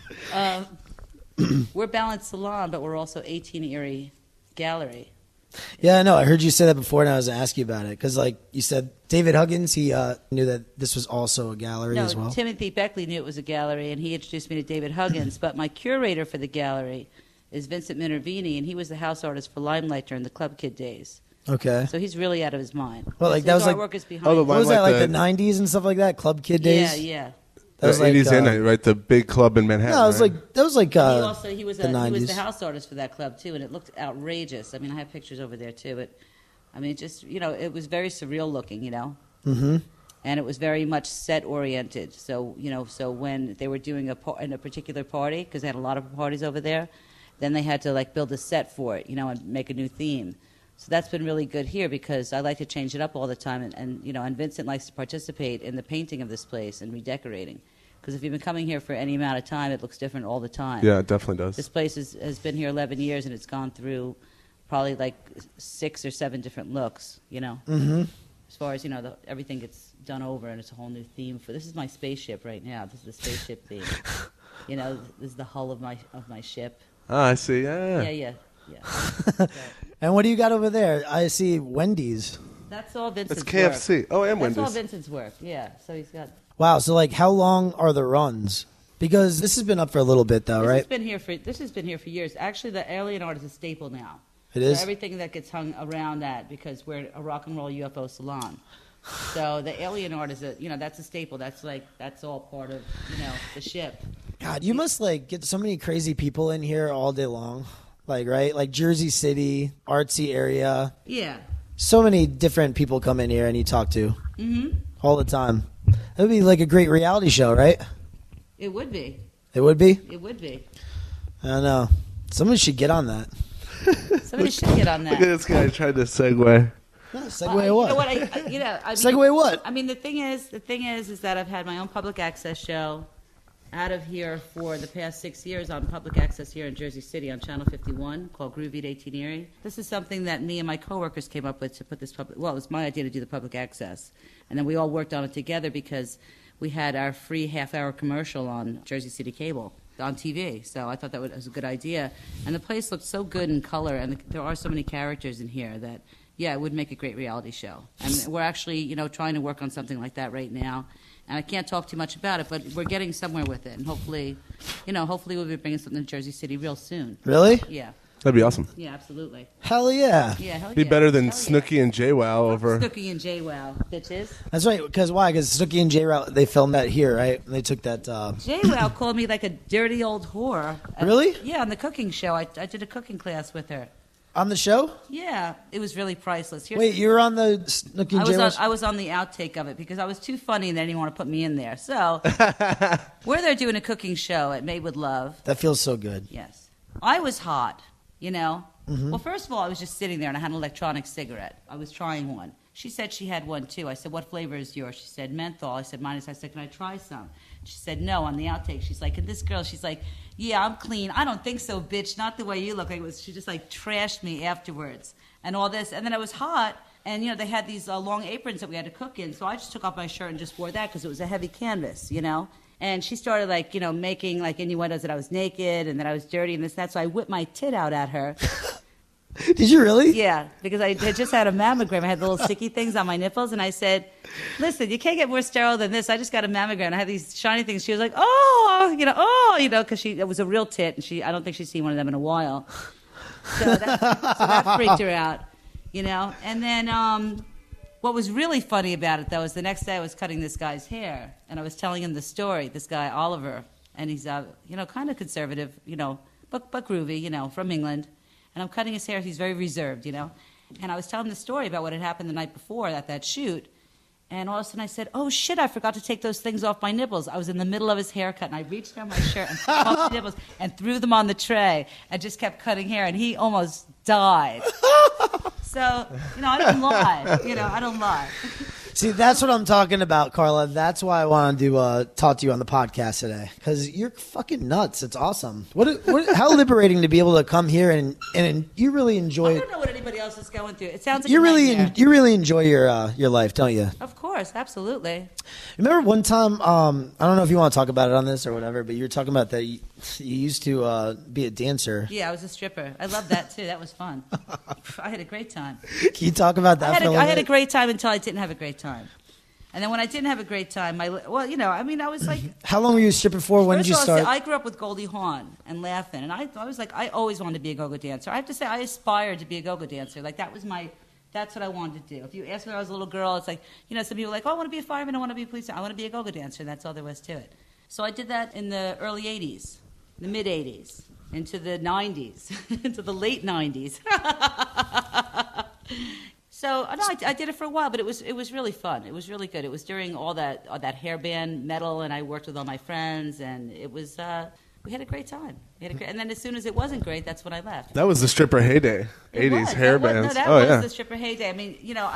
Speaker 1: We're Balance Salon, but we're also 18 Erie Gallery.
Speaker 4: Yeah, I know. I heard you say that before, and I was going to ask you about it. Because, like you said, David Huggins, he knew that this was also a gallery as well.
Speaker 1: Timothy Beckley knew it was a gallery, and he introduced me to David Huggins. But my curator for the gallery is Vincent Minervini, and he was the house artist for Limelight during the Club Kid days.
Speaker 4: Okay.
Speaker 1: So he's really out of his mind.
Speaker 4: Well, like, that was like,
Speaker 1: artwork is behind.
Speaker 3: Oh, the
Speaker 4: what was that,
Speaker 3: Limelight,
Speaker 4: like the 90s and stuff like that? Club Kid days?
Speaker 1: Yeah.
Speaker 4: That was
Speaker 3: The
Speaker 4: like
Speaker 3: 80s and 90s, right? The big club in Manhattan.
Speaker 4: No, it was
Speaker 3: right?
Speaker 4: like, that was like
Speaker 1: He was
Speaker 4: the 90s.
Speaker 1: he was the house artist for that club too, and it looked outrageous. I mean, I have pictures over there too, but I mean, just it was very surreal looking,
Speaker 4: Mm-hmm.
Speaker 1: and it was very much set oriented. So so when they were doing in a particular party, because they had a lot of parties over there, then they had to like build a set for it, and make a new theme. So that's been really good here because I like to change it up all the time, and Vincent likes to participate in the painting of this place and redecorating. Because if you've been coming here for any amount of time, it looks different all the time.
Speaker 3: Yeah, it definitely does.
Speaker 1: This place has been here 11 years, and it's gone through probably like 6 or 7 different looks,
Speaker 4: Mm-hmm.
Speaker 1: As far as, everything gets done over, and it's a whole new theme. This is my spaceship right now. This is the spaceship theme. This is the hull of my ship.
Speaker 3: I see. Yeah.
Speaker 1: Yeah.
Speaker 4: And what do you got over there? I see Wendy's.
Speaker 1: That's all Vincent's
Speaker 3: It's KFC.
Speaker 1: work.
Speaker 3: Oh, and
Speaker 1: That's all
Speaker 3: Wendy's.
Speaker 1: Vincent's work, yeah. So he's got...
Speaker 4: Wow, so like how long are the runs? Because this has been up for a little bit though,
Speaker 1: This
Speaker 4: right?
Speaker 1: has been here for years. Actually, the alien art is a staple now.
Speaker 4: It is?
Speaker 1: So everything that gets hung around that, because we're a rock and roll UFO salon. So the alien art is that's a staple. That's all part of, the ship.
Speaker 4: God, you must like get so many crazy people in here all day long. Like, right? Like Jersey City, artsy area.
Speaker 1: Yeah.
Speaker 4: So many different people come in here and you talk to.
Speaker 1: Mm-hmm.
Speaker 4: All the time. It would be like a great reality show, right?
Speaker 1: It would be.
Speaker 4: It would be?
Speaker 1: It would be.
Speaker 4: I don't know. Someone should get on that.
Speaker 1: Somebody should get on that.
Speaker 3: Look at this guy trying to segue.
Speaker 4: No, segue
Speaker 1: You know
Speaker 4: what?
Speaker 1: what? I mean,
Speaker 4: Segue what?
Speaker 1: I mean, the thing is that I've had my own public access show out of here for the past 6 years on public access here in Jersey City on Channel 51 called Groovy at 18 Erie. This is something that me and my coworkers came up with to put this public. Well, it was my idea to do the public access, and then we all worked on it together because we had our free half-hour commercial on Jersey City Cable on TV. So I thought that was a good idea, and the place looked so good in color, and there are so many characters in here that. Yeah, it would make a great reality show. And we're actually, trying to work on something like that right now. And I can't talk too much about it, but we're getting somewhere with it. And hopefully, we'll be bringing something to Jersey City real soon.
Speaker 4: Really?
Speaker 1: Yeah.
Speaker 3: That'd be awesome.
Speaker 1: Yeah, absolutely.
Speaker 4: Hell yeah.
Speaker 1: Yeah, hell yeah.
Speaker 3: Be better than
Speaker 1: Hell
Speaker 3: Snooki and JWoww over.
Speaker 1: Snooki and JWoww, bitches.
Speaker 4: That's right. Because why? Because Snooki and J-Route, they filmed that here, right? And they took that...
Speaker 1: JWoww called me like a dirty old whore.
Speaker 4: Really?
Speaker 1: Yeah, on the cooking show. I did a cooking class with her.
Speaker 4: On the show?
Speaker 1: Yeah, it was really priceless. Here's
Speaker 4: Wait, you were on the Snooki and J-Route?
Speaker 1: I was on the outtake of it because I was too funny and they didn't want to put me in there. So we're there doing a cooking show at Made with Love.
Speaker 4: That feels so good.
Speaker 1: Yes. I was hot, Well, first of all, I was just sitting there and I had an electronic cigarette. I was trying one. She said she had one too. I said, what flavor is yours? She said, menthol. I said, mine is. I said, can I try some? She said, no, on the outtake. She's like, and this girl, she's like, yeah, I'm clean. I don't think so, bitch. Not the way you look. She just like trashed me afterwards and all this. And then it was hot. And, you know, they had these long aprons that we had to cook in. So I just took off my shirt and just wore that because it was a heavy canvas, you know. And she started, like, you know, making, like, innuendos that I was naked and that I was dirty and this and that. So I whipped my tit out at her.
Speaker 4: Did you really?
Speaker 1: Yeah, because I had just had a mammogram. I had the little sticky things on my nipples. And I said, listen, you can't get more sterile than this. I just got a mammogram. I had these shiny things. She was like, because it was a real tit. And I don't think she's seen one of them in a while. So that freaked her out. You know, and then what was really funny about it, though, is the next day I was cutting this guy's hair, and I was telling him the story, this guy, Oliver, and he's, you know, kind of conservative, you know, but groovy, you know, from England, and I'm cutting his hair. He's very reserved, you know, and I was telling the story about what had happened the night before at that shoot, and all of a sudden I said, oh, shit, I forgot to take those things off my nipples. I was in the middle of his haircut, and I reached down my shirt and took off my nipples and threw them on the tray and just kept cutting hair, and he almost died. So, you know, I don't lie. You know, I don't lie.
Speaker 4: See, that's what I'm talking about, Carla. That's why I wanted to talk to you on the podcast today, because you're fucking nuts. It's awesome. How liberating to be able to come here and you really enjoy it.
Speaker 1: I don't know what anybody else is going through. It sounds like
Speaker 4: you
Speaker 1: nightmare.
Speaker 4: you really enjoy your life, don't you?
Speaker 1: Of course, absolutely.
Speaker 4: Remember one time? I don't know if you want to talk about it on this or whatever, but you were talking about that you used to be a dancer.
Speaker 1: Yeah, I was a stripper. I loved that too. That was fun. I had a great time.
Speaker 4: Can you talk about that?
Speaker 1: I had a great time until I didn't have a great time. And then when I didn't have a great time, I was like...
Speaker 4: How long were you stripping for? When did you start?
Speaker 1: I grew up with Goldie Hawn and Laughing, and I was like, I always wanted to be a go-go dancer. I have to say, I aspired to be a go-go dancer. Like, that's what I wanted to do. If you asked me when I was a little girl, it's like, you know, some people are like, oh, I want to be a fireman, I want to be a policeman, I want to be a go-go dancer, and that's all there was to it. So I did that in the early 80s, the mid-80s, into the 90s, into the late 90s. So no, I did it for a while, but it was really fun. It was really good. It was during all that hairband metal, and I worked with all my friends, and it was we had a great time. And then as soon as it wasn't great, that's when I left.
Speaker 3: That was the stripper heyday. 80s hair bands.
Speaker 1: That was the stripper heyday. I mean, you know,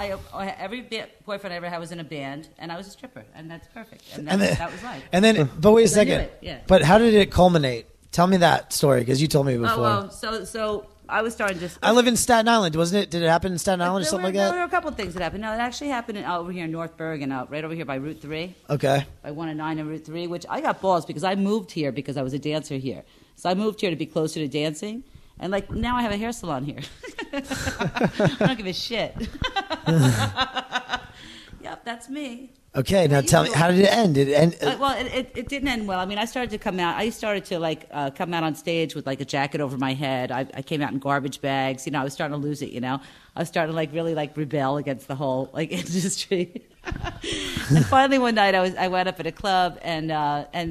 Speaker 1: every boyfriend I ever had was in a band, and I was a stripper, and that's perfect. And that was life.
Speaker 4: And then, but wait a second.
Speaker 1: Yeah.
Speaker 4: But how did it culminate? Tell me that story, because you told me before.
Speaker 1: Oh, well, so I was starting to...
Speaker 4: I live in Staten Island, wasn't it? Did it happen in Staten Island or something like that?
Speaker 1: There were a couple of things that happened. No, it actually happened over here in North Bergen, right over here by Route 3.
Speaker 4: Okay.
Speaker 1: By 109 and Route 3, which I got balls because I moved here because I was a dancer here. So I moved here to be closer to dancing. And, like, now I have a hair salon here. I don't give a shit. Yep, that's me.
Speaker 4: Okay, now tell me, how did it end? Did it end?
Speaker 1: Well, it didn't end well. I mean, I started to come out. I started to come out on stage with like a jacket over my head. I came out in garbage bags. You know, I was starting to lose it. You know, I was starting to really rebel against the whole industry. And finally one night I went up at a club and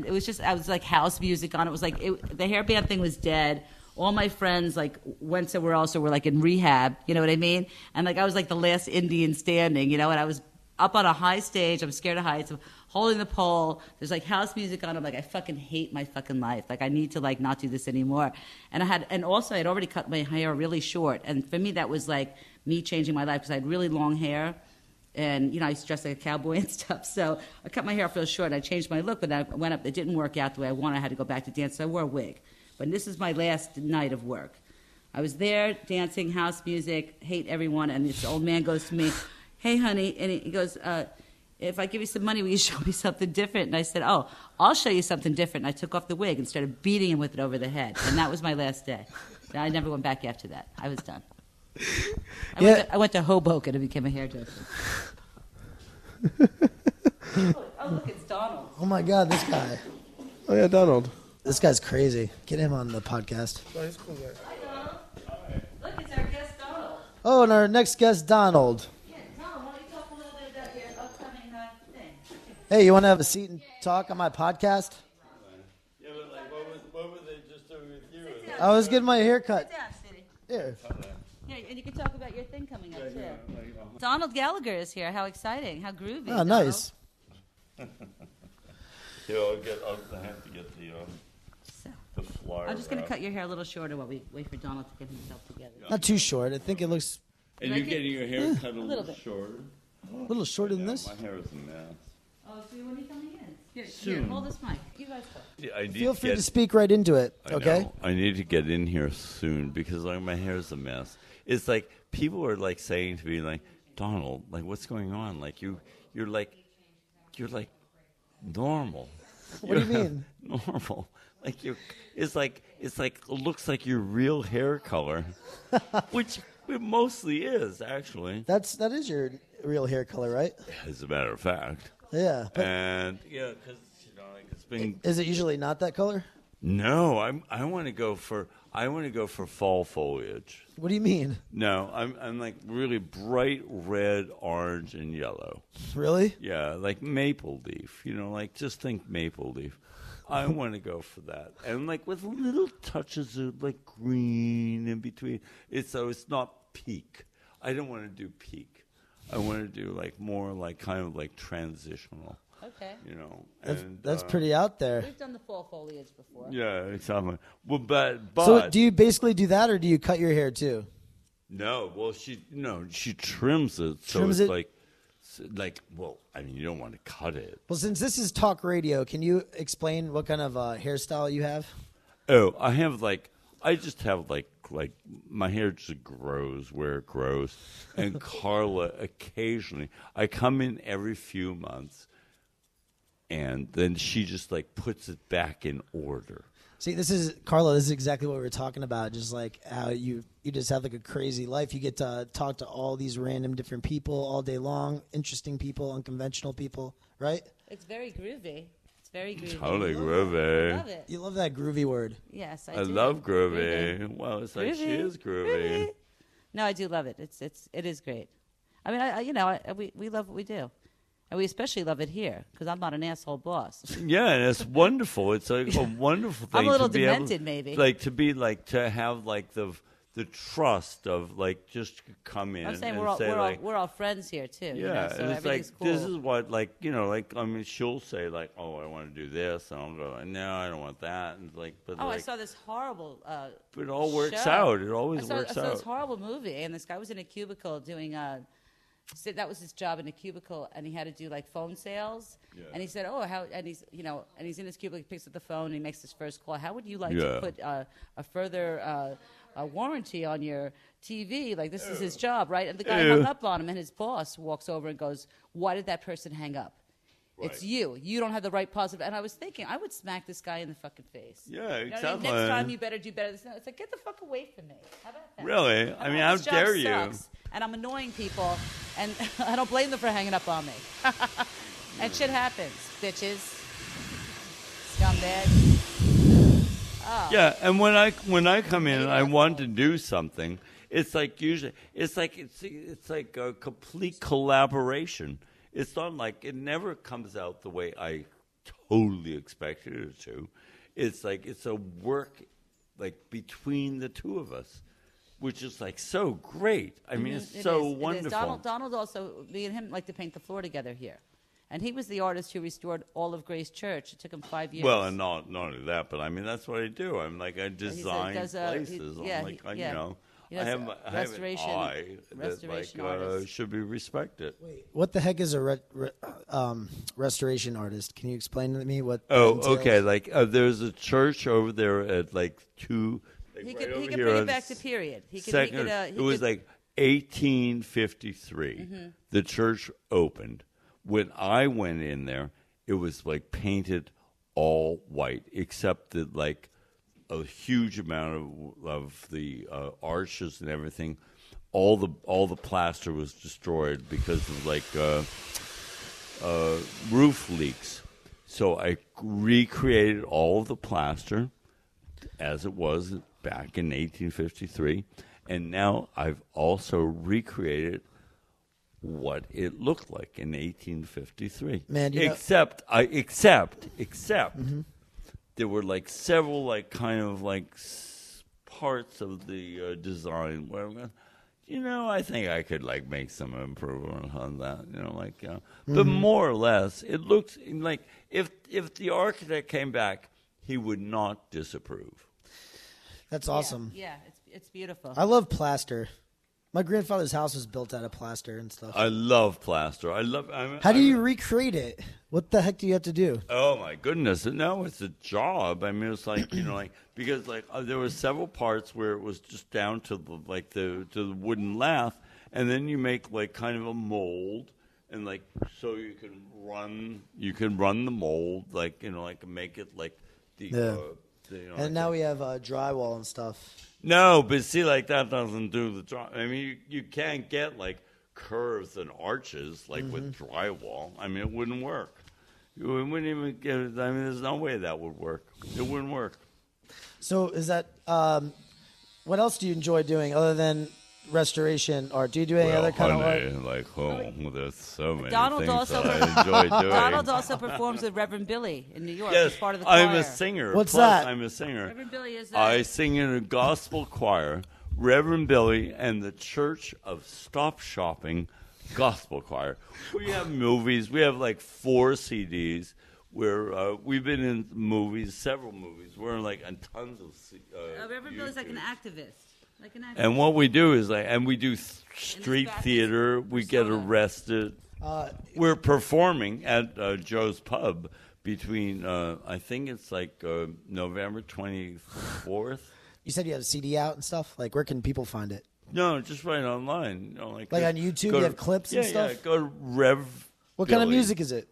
Speaker 1: it was just, I was like house music on. It was like the hairband thing was dead. All my friends went somewhere else or were in rehab. You know what I mean? And I was like the last Indian standing. You know, and I was up on a high stage. I'm scared of heights. I'm holding the pole. There's house music on. I'm like, I fucking hate my fucking life. I need to not do this anymore. And also I had already cut my hair really short. And for me, that was me changing my life because I had really long hair. And, you know, I used to dress like a cowboy and stuff. So I cut my hair real short. I changed my look, but I went up. It didn't work out the way I wanted. I had to go back to dance. So I wore a wig. But this is my last night of work. I was there dancing, house music, hate everyone. And this old man goes to me, hey, honey, and he goes, if I give you some money, will you show me something different? And I said, oh, I'll show you something different. And I took off the wig and started beating him with it over the head. And that was my last day. I never went back after that. I was done. I went to Hoboken and became a hairdresser. Oh, look, it's Donald.
Speaker 4: Oh, my God, this guy.
Speaker 3: Oh, yeah, Donald.
Speaker 4: This guy's crazy. Get him on the podcast.
Speaker 3: Oh, he's cool guy.
Speaker 1: Hi, Donald. Look, it's our guest, Donald.
Speaker 4: Oh, and our next guest, Donald. Hey, you want to have a seat and talk on my podcast?
Speaker 7: Yeah, but what were they just doing with you?
Speaker 4: I was getting my hair cut.
Speaker 1: Sit down, City.
Speaker 4: Here.
Speaker 1: Yeah, and you can talk about your thing coming up, too. Donald Gallagher is here. How exciting. How groovy.
Speaker 4: Oh, nice.
Speaker 7: Yeah, I'll have to get the flyer.
Speaker 1: I'm just going to
Speaker 7: wrap.
Speaker 1: cut your hair a little shorter while we wait for Donald to get himself together.
Speaker 4: Not too short. I think it looks
Speaker 7: And
Speaker 1: Like
Speaker 7: you're
Speaker 1: it?
Speaker 7: getting your hair cut a little
Speaker 1: bit.
Speaker 7: shorter.
Speaker 4: a little shorter than
Speaker 7: Yeah,
Speaker 4: this.
Speaker 7: my hair is a mess.
Speaker 1: Oh, so when are you coming in? Here,
Speaker 7: Soon.
Speaker 1: hold this mic. You guys talk.
Speaker 7: Yeah, I need
Speaker 4: Feel
Speaker 7: to
Speaker 4: free
Speaker 7: get,
Speaker 4: to speak right into it.
Speaker 7: I
Speaker 4: Okay.
Speaker 7: know. I need to get in here soon because like my hair is a mess. It's like people are like saying to me like, Donald, like what's going on? Like you're like normal.
Speaker 4: What do you mean?
Speaker 7: Normal. Like it's like it looks like your real hair color, which it mostly is actually.
Speaker 4: That is your real hair color, right?
Speaker 7: As a matter of fact.
Speaker 4: Yeah. But
Speaker 7: And yeah, because like it's been.
Speaker 4: is it usually not that color?
Speaker 7: No, I want to go for fall foliage.
Speaker 4: What do you mean?
Speaker 7: No, I'm like really bright red, orange, and yellow.
Speaker 4: Really?
Speaker 7: Yeah, like maple leaf. Like just think maple leaf. I want to go for that, and like with little touches of like green in between. It's not peak. I don't want to do peak. I want to do like more like kind of like transitional.
Speaker 1: Okay.
Speaker 4: That's pretty out there.
Speaker 1: We've done the fall foliage before.
Speaker 7: Yeah, exactly. Well, but
Speaker 4: So do you basically do that, or do you cut your hair too?
Speaker 7: no. Well, she trims it, so
Speaker 4: Trims
Speaker 7: it's
Speaker 4: it?
Speaker 7: like well, I mean, you don't want to cut it.
Speaker 4: Well, since this is talk radio, can you explain what kind of hairstyle you have?
Speaker 7: Oh, I just have like my hair just grows where it grows, and Carla occasionally. I come in every few months, and then she just like puts it back in order.
Speaker 4: See, this is Carla. This is exactly what we were talking about. Just like how you just have like a crazy life. You get to talk to all these random different people all day long. Interesting people, unconventional people, right?
Speaker 1: It's very groovy. It's very groovy.
Speaker 7: Totally
Speaker 1: I
Speaker 7: groovy.
Speaker 1: love it.
Speaker 4: You love that groovy word.
Speaker 1: Yes,
Speaker 7: I
Speaker 1: do.
Speaker 7: love groovy. Well, it's like she is groovy.
Speaker 1: No, I do love it. It is great. I mean, we love what we do, and we especially love it here because I'm not an asshole boss.
Speaker 7: Yeah, and it's wonderful. It's like a wonderful thing.
Speaker 1: I'm a little
Speaker 7: to be able-
Speaker 1: demented, maybe.
Speaker 7: Like to be like to have like the trust of like just come in.
Speaker 1: I'm saying
Speaker 7: and
Speaker 1: we're all
Speaker 7: say, like,
Speaker 1: we're all friends here too.
Speaker 7: yeah,
Speaker 1: so
Speaker 7: and it's like
Speaker 1: everything's cool.
Speaker 7: this is what like like I mean she'll say like, oh, I want to do this, and I'll go like, no, I don't want that, and like but
Speaker 1: I
Speaker 7: like
Speaker 1: saw this horrible.
Speaker 7: but it all works
Speaker 1: show.
Speaker 7: out. It always
Speaker 1: I
Speaker 7: works
Speaker 1: saw this
Speaker 7: out.
Speaker 1: horrible movie, and this guy was in a cubicle doing so that was his job in a cubicle, and he had to do like phone sales.
Speaker 7: Yeah.
Speaker 1: And he said, "Oh, how?" And he's and he's in his cubicle. He picks up the phone. And he makes his first call. How would you like
Speaker 7: Yeah.
Speaker 1: to put a further a warranty on your TV? Like this is his job, right? And the guy hung up on him, and his boss walks over and goes, "Why did that person hang up? It's you. You don't have the right positive." And I was thinking, I would smack this guy in the fucking face.
Speaker 7: Yeah,
Speaker 1: You know what I mean?
Speaker 7: exactly.
Speaker 1: Next time, you better do better. It's like, get the fuck away from me. How about that?
Speaker 7: Really? I mean, how
Speaker 1: This job
Speaker 7: dare you?
Speaker 1: sucks, and I'm annoying people, and I don't blame them for hanging up on me. And shit happens, bitches, scumbags.
Speaker 7: Yeah, and when I come in and I want to do something, it's like usually it's like a complete collaboration. It's not like it never comes out the way I totally expected it to. It's like it's a work like between the two of us, which is like so great. I mean, it's
Speaker 1: It
Speaker 7: so
Speaker 1: is, it is.
Speaker 7: wonderful.
Speaker 1: Donald also, me and him like to paint the floor together here. And he was the artist who restored all of Grace Church. It took him 5 years.
Speaker 7: Well, and not only that, but I mean that's what I do. I'm like I
Speaker 1: He's
Speaker 7: design
Speaker 1: does
Speaker 7: places.
Speaker 1: yeah,
Speaker 7: I'm like
Speaker 1: he does
Speaker 7: I have an
Speaker 1: restoration-
Speaker 7: eye that
Speaker 1: restoration
Speaker 7: like
Speaker 1: artist.
Speaker 7: should be respected.
Speaker 4: What the heck is a restoration artist? Can you explain to me what? that
Speaker 7: Oh,
Speaker 4: entails?
Speaker 7: okay. Like there's a church over there at like two. Like
Speaker 1: he
Speaker 7: right
Speaker 1: could
Speaker 7: over
Speaker 1: bring
Speaker 7: here
Speaker 1: it
Speaker 7: on
Speaker 1: back to period. He could,
Speaker 7: second,
Speaker 1: he
Speaker 7: it was
Speaker 1: could,
Speaker 7: like 1853. The church opened. When I went in there, it was like painted all white, except that like a huge amount of the arches and everything. All the plaster was destroyed because of like roof leaks. So I recreated all of the plaster as it was back in 1853, and now I've also recreated what it looked like in 1853.
Speaker 4: Man, you know-
Speaker 7: except there were like several like kind of like parts of the design where I'm going, I think I could like make some improvement on that. But more or less, it looks like if the architect came back, he would not disapprove.
Speaker 4: That's awesome.
Speaker 1: Yeah, it's beautiful.
Speaker 4: I love plaster. My grandfather's house was built out of plaster and stuff.
Speaker 7: I love plaster.
Speaker 4: How do you recreate it? What the heck do you have to do?
Speaker 7: Oh my goodness! No, it's a job. I mean, it's like because there were several parts where it was just down to the wooden lath, and then you make like kind of a mold, and like so you can run the mold like make it like the.
Speaker 4: And now we have drywall and stuff.
Speaker 7: No, but see, like that doesn't do the job. I mean, you can't get like curves and arches like with drywall. I mean, it wouldn't work. You wouldn't even get it. I mean, there's no way that would work. It wouldn't work.
Speaker 4: So is that what else do you enjoy doing other than restoration art? Do you do any other kind of art?
Speaker 7: Like there's so many
Speaker 1: Donald
Speaker 7: things
Speaker 1: also
Speaker 7: that I enjoy doing.
Speaker 1: Donald also performs with Reverend Billy in New York.
Speaker 7: Yes,
Speaker 1: He's part of the choir.
Speaker 7: I'm a singer.
Speaker 4: What's
Speaker 7: Plus,
Speaker 4: that?
Speaker 7: I'm a singer.
Speaker 1: Reverend Billy is
Speaker 7: I sing in a gospel choir, Reverend Billy and the Church of Stop Shopping Gospel Choir. We have movies. We have like 4 CDs where we've been in movies, several movies. We're in like tons of.
Speaker 1: Reverend Billy's like an activist.
Speaker 7: And what we do is and we do street theater. We get arrested. We're performing at Joe's Pub between I think it's like November 24th.
Speaker 4: You said you have a CD out and stuff. Like, where can people find it?
Speaker 7: No, just right online.
Speaker 4: Like on YouTube, you have clips and stuff.
Speaker 7: Yeah, go to Rev.
Speaker 4: What
Speaker 7: Billy.
Speaker 4: kind of music is it?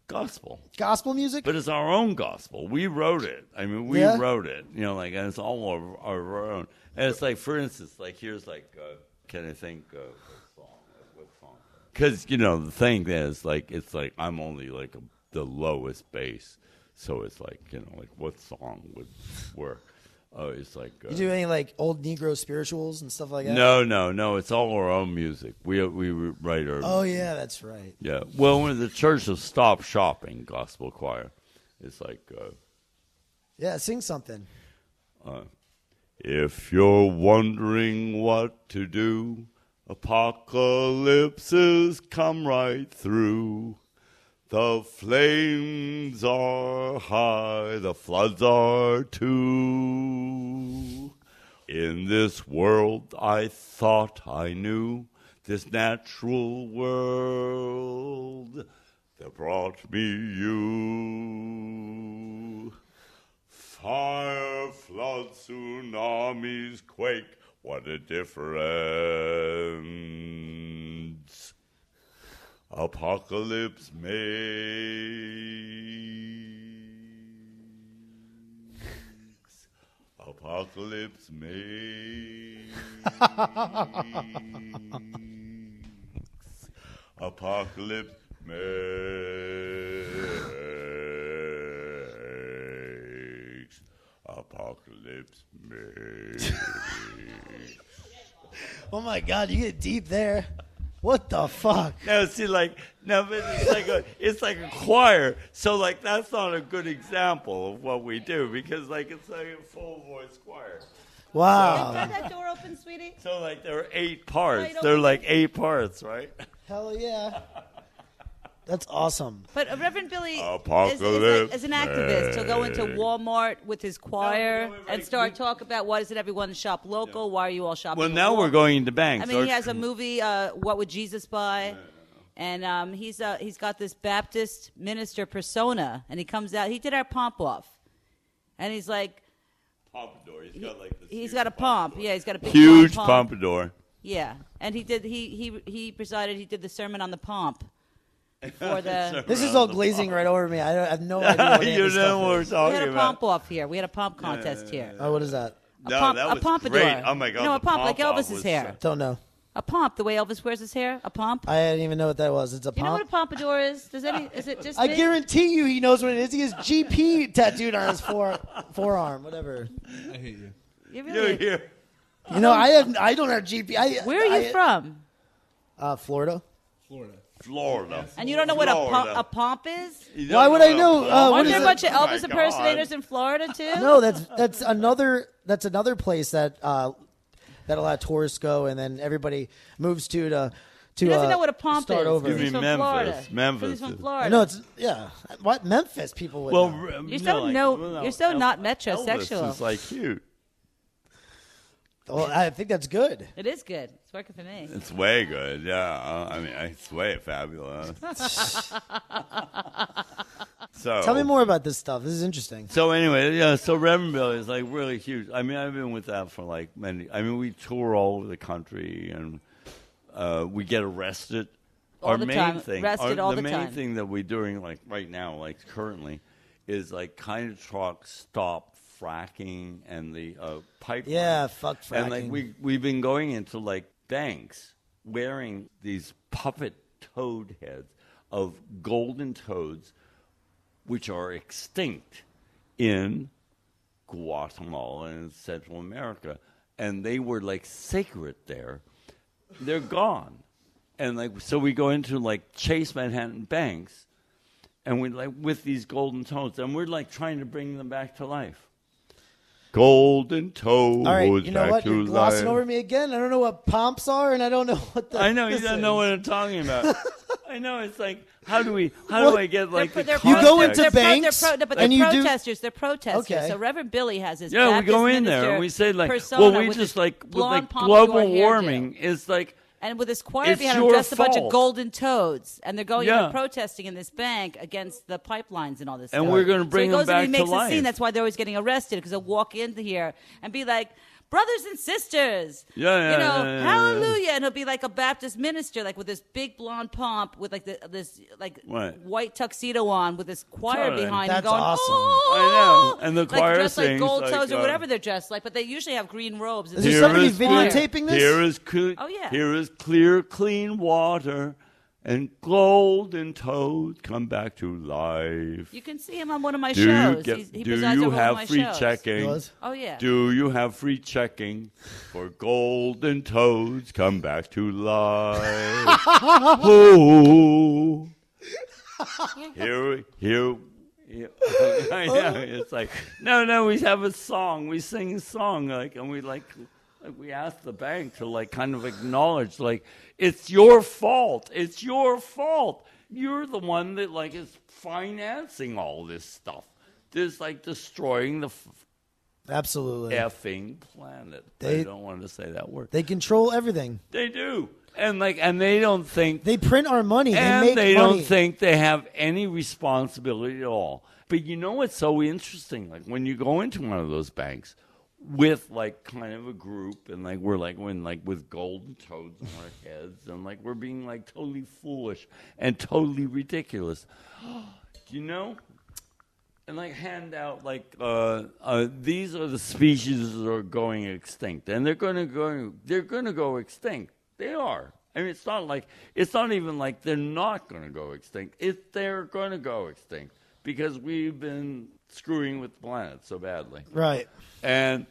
Speaker 7: Gospel.
Speaker 4: Gospel music?
Speaker 7: But it's our own gospel. We wrote it. I mean, we wrote it. And it's all our own. And it's like, for instance, like here's like, can I think what song? Because the thing is, like, it's like I'm only like the lowest bass, so it's like like what song would work? Oh, it's like
Speaker 4: you do any like old Negro spirituals and stuff like that?
Speaker 7: No. It's all our own music. We write our.
Speaker 4: Oh yeah, that's right.
Speaker 7: Yeah. Well, when the Church of Stop Shopping Gospel Choir, it's like.
Speaker 4: Yeah, sing something.
Speaker 7: If you're wondering what to do, apocalypses come right through. The flames are high, the floods are too. In this world I thought I knew, this natural world that brought me you. Fire, flood, tsunamis, quake, what a difference. Apocalypse makes. Apocalypse makes. Apocalypse makes. Apocalypse makes.
Speaker 4: Oh my God, you get deep there. What the fuck?
Speaker 7: No, see, but it's like a choir. So, like, that's not a good example of what we do because, like, it's like a full voice choir.
Speaker 4: Wow.
Speaker 1: Is that door open, sweetie?
Speaker 7: So, like, there are 8 parts.
Speaker 1: Right,
Speaker 7: They're
Speaker 1: open.
Speaker 7: like 8 parts, right?
Speaker 4: Hell yeah. That's awesome.
Speaker 1: But Reverend Billy is an
Speaker 7: Apocalypse.
Speaker 1: activist. He'll go into Walmart with his choir
Speaker 7: No,
Speaker 1: and start talk about why doesn't everyone shop local? Why are you all shopping?
Speaker 7: Well,
Speaker 1: at
Speaker 7: now
Speaker 1: Walmart?
Speaker 7: we're going into banks.
Speaker 1: I mean, he has a movie, What Would Jesus Buy? And he's got this Baptist minister persona, and he comes out. He did our pomp off, and he's like,
Speaker 7: Pompadour. He's got like this.
Speaker 1: he's got a pomp. Yeah, he's got a big
Speaker 7: huge
Speaker 1: pomp.
Speaker 7: pompadour.
Speaker 1: Yeah, and he presided. He did the sermon on the pomp. Before the
Speaker 4: This is all glazing right over me. I have no idea what any of
Speaker 7: You
Speaker 4: this
Speaker 7: know
Speaker 4: stuff
Speaker 7: what we're
Speaker 4: is.
Speaker 1: we
Speaker 7: talking
Speaker 1: had a
Speaker 7: about.
Speaker 1: pomp off here. We had a pomp contest here.
Speaker 4: Oh, what is that?
Speaker 7: No, that was
Speaker 1: a pompadour.
Speaker 7: great. Oh my God,
Speaker 1: No, a
Speaker 7: the
Speaker 1: pomp like
Speaker 7: pomp-off
Speaker 1: Elvis's
Speaker 7: was
Speaker 1: hair.
Speaker 4: Don't know.
Speaker 1: A pomp, the way Elvis wears his hair. A pomp.
Speaker 4: I didn't even know what that was. It's a
Speaker 1: You know what a
Speaker 4: pump.
Speaker 1: pompadour is? Is it just?
Speaker 4: I
Speaker 1: me?
Speaker 4: guarantee you he knows what it is. He has GP tattooed on his forearm, whatever.
Speaker 3: I hate you.
Speaker 1: You
Speaker 7: You're
Speaker 1: really?
Speaker 7: here.
Speaker 4: You know, I don't have GP.
Speaker 1: Where are you from?
Speaker 4: Florida.
Speaker 7: Florida.
Speaker 1: And you don't know what
Speaker 7: Florida.
Speaker 1: a pomp is?
Speaker 7: You don't
Speaker 4: Why would I know?
Speaker 7: what a
Speaker 1: Aren't
Speaker 4: what
Speaker 1: there
Speaker 4: is
Speaker 1: a
Speaker 4: it?
Speaker 1: bunch of
Speaker 7: Oh my
Speaker 1: Elvis
Speaker 7: God.
Speaker 1: impersonators in Florida too?
Speaker 4: No, that's another place that a lot of tourists go, and then everybody moves to
Speaker 1: He doesn't know what a pomp
Speaker 4: start
Speaker 1: is.
Speaker 4: over.
Speaker 1: 'cause
Speaker 7: You
Speaker 1: he's
Speaker 7: mean
Speaker 1: from Florida.
Speaker 7: Memphis. Memphis
Speaker 1: He's from
Speaker 7: is-
Speaker 1: Florida.
Speaker 4: No, it's What Memphis people would know.
Speaker 1: You're so not metrosexual.
Speaker 7: Elvis is like cute.
Speaker 4: Well, I think that's good.
Speaker 1: It is good. It's working for me.
Speaker 7: It's way good. Yeah. I mean, it's way fabulous. So
Speaker 4: Tell me more about this stuff. This is interesting.
Speaker 7: So anyway, yeah. So Reverend Billy is like really huge. I mean, I've been with that for like many. I mean, we tour all over the country and we get arrested.
Speaker 1: All
Speaker 7: Our
Speaker 1: the
Speaker 7: main
Speaker 1: time.
Speaker 7: thing,
Speaker 1: Arrested all
Speaker 7: the
Speaker 1: the
Speaker 7: main
Speaker 1: time.
Speaker 7: thing that we're doing like right now, like currently, is like kind of truck stop fracking and the pipeline.
Speaker 4: Yeah, fuck fracking.
Speaker 7: And like we've been going into like banks wearing these puppet toad heads of golden toads, which are extinct in Guatemala and Central America, and they were like sacred there. They're gone, and like so we go into like Chase Manhattan banks, and we like with these golden toads, and we're like trying to bring them back to life. Golden toads.
Speaker 4: All right, you know
Speaker 7: back
Speaker 4: what?
Speaker 7: to
Speaker 4: You're glossing
Speaker 7: life.
Speaker 4: over me again. I don't know what pomps are, and I don't know what the.
Speaker 7: I know you
Speaker 4: this
Speaker 7: don't know
Speaker 4: is.
Speaker 7: what I'm talking about. I know it's like how do I get like the
Speaker 1: They're
Speaker 4: You go
Speaker 7: context?
Speaker 4: into
Speaker 1: they're
Speaker 4: banks
Speaker 1: but they're
Speaker 4: and you do-
Speaker 1: protesters. They're protesters.
Speaker 4: Okay.
Speaker 1: So Reverend Billy has his
Speaker 7: Yeah, we
Speaker 1: Baptist
Speaker 7: go in there
Speaker 1: minister
Speaker 7: and we say like,
Speaker 1: persona
Speaker 7: well, we
Speaker 1: with
Speaker 7: just
Speaker 1: this
Speaker 7: like with
Speaker 1: blonde
Speaker 7: like
Speaker 1: pompadour
Speaker 7: global
Speaker 1: hairdo.
Speaker 7: warming is like.
Speaker 1: And with this choir
Speaker 7: It's
Speaker 1: behind him,
Speaker 7: your
Speaker 1: just a bunch of
Speaker 7: fault.
Speaker 1: golden toads, and they're going
Speaker 7: Yeah.
Speaker 1: and protesting in this bank against the pipelines and all this
Speaker 7: And
Speaker 1: stuff.
Speaker 7: we're gonna bring
Speaker 1: so he
Speaker 7: them
Speaker 1: goes and he
Speaker 7: back to
Speaker 1: makes a
Speaker 7: life.
Speaker 1: scene. That's why they're always getting arrested, because they'll walk into here and be like, brothers and sisters,
Speaker 7: Yeah,
Speaker 1: you know,
Speaker 7: yeah.
Speaker 1: hallelujah, and he'll be like a Baptist minister, like with this big blonde pomp, with like this like
Speaker 7: Right.
Speaker 1: white tuxedo on, with this choir
Speaker 7: Totally.
Speaker 1: behind him
Speaker 4: That's
Speaker 1: going,
Speaker 4: awesome.
Speaker 1: oh,
Speaker 7: I know. And the
Speaker 1: like
Speaker 7: choir
Speaker 1: dressed like
Speaker 7: sings
Speaker 1: gold
Speaker 7: like,
Speaker 1: toes or whatever they're dressed like, but they usually have green robes.
Speaker 4: Is there somebody
Speaker 1: choir.
Speaker 4: videotaping this?
Speaker 7: Here is
Speaker 1: Oh, yeah.
Speaker 7: Here is clear, clean water, and golden toads come back to life.
Speaker 1: You can see him on one of my
Speaker 7: Do you
Speaker 1: shows.
Speaker 7: get?
Speaker 1: He
Speaker 7: Do
Speaker 1: presides
Speaker 7: you
Speaker 1: over one of
Speaker 7: have
Speaker 1: my
Speaker 7: free
Speaker 1: shows.
Speaker 7: checking?
Speaker 4: Was?
Speaker 1: Oh yeah.
Speaker 7: Do you have free checking for golden toads come back to life? Oh, here. I know. It's like no. We have a song. We sing a song, like, and we like we ask the bank to like kind of acknowledge, like, it's your fault. It's your fault. You're the one that like is financing all this stuff. This like destroying the
Speaker 4: Absolutely.
Speaker 7: effing planet.
Speaker 4: They-
Speaker 7: I don't want to say that word.
Speaker 4: They control everything.
Speaker 7: They do, and they don't think,
Speaker 4: They print our money.
Speaker 7: and
Speaker 4: they make
Speaker 7: they
Speaker 4: money.
Speaker 7: don't think they have any responsibility at all. But you know what's so interesting? Like when you go into one of those banks with like kind of a group, and like we're like when like with golden toads on our heads, and like we're being like totally foolish and totally ridiculous. You know? And like hand out like these are the species that are going extinct, and they're gonna go extinct. They are. I mean, it's not even like they're not gonna go extinct. They're gonna go extinct because we've been screwing with the planet so badly.
Speaker 4: Right.
Speaker 7: And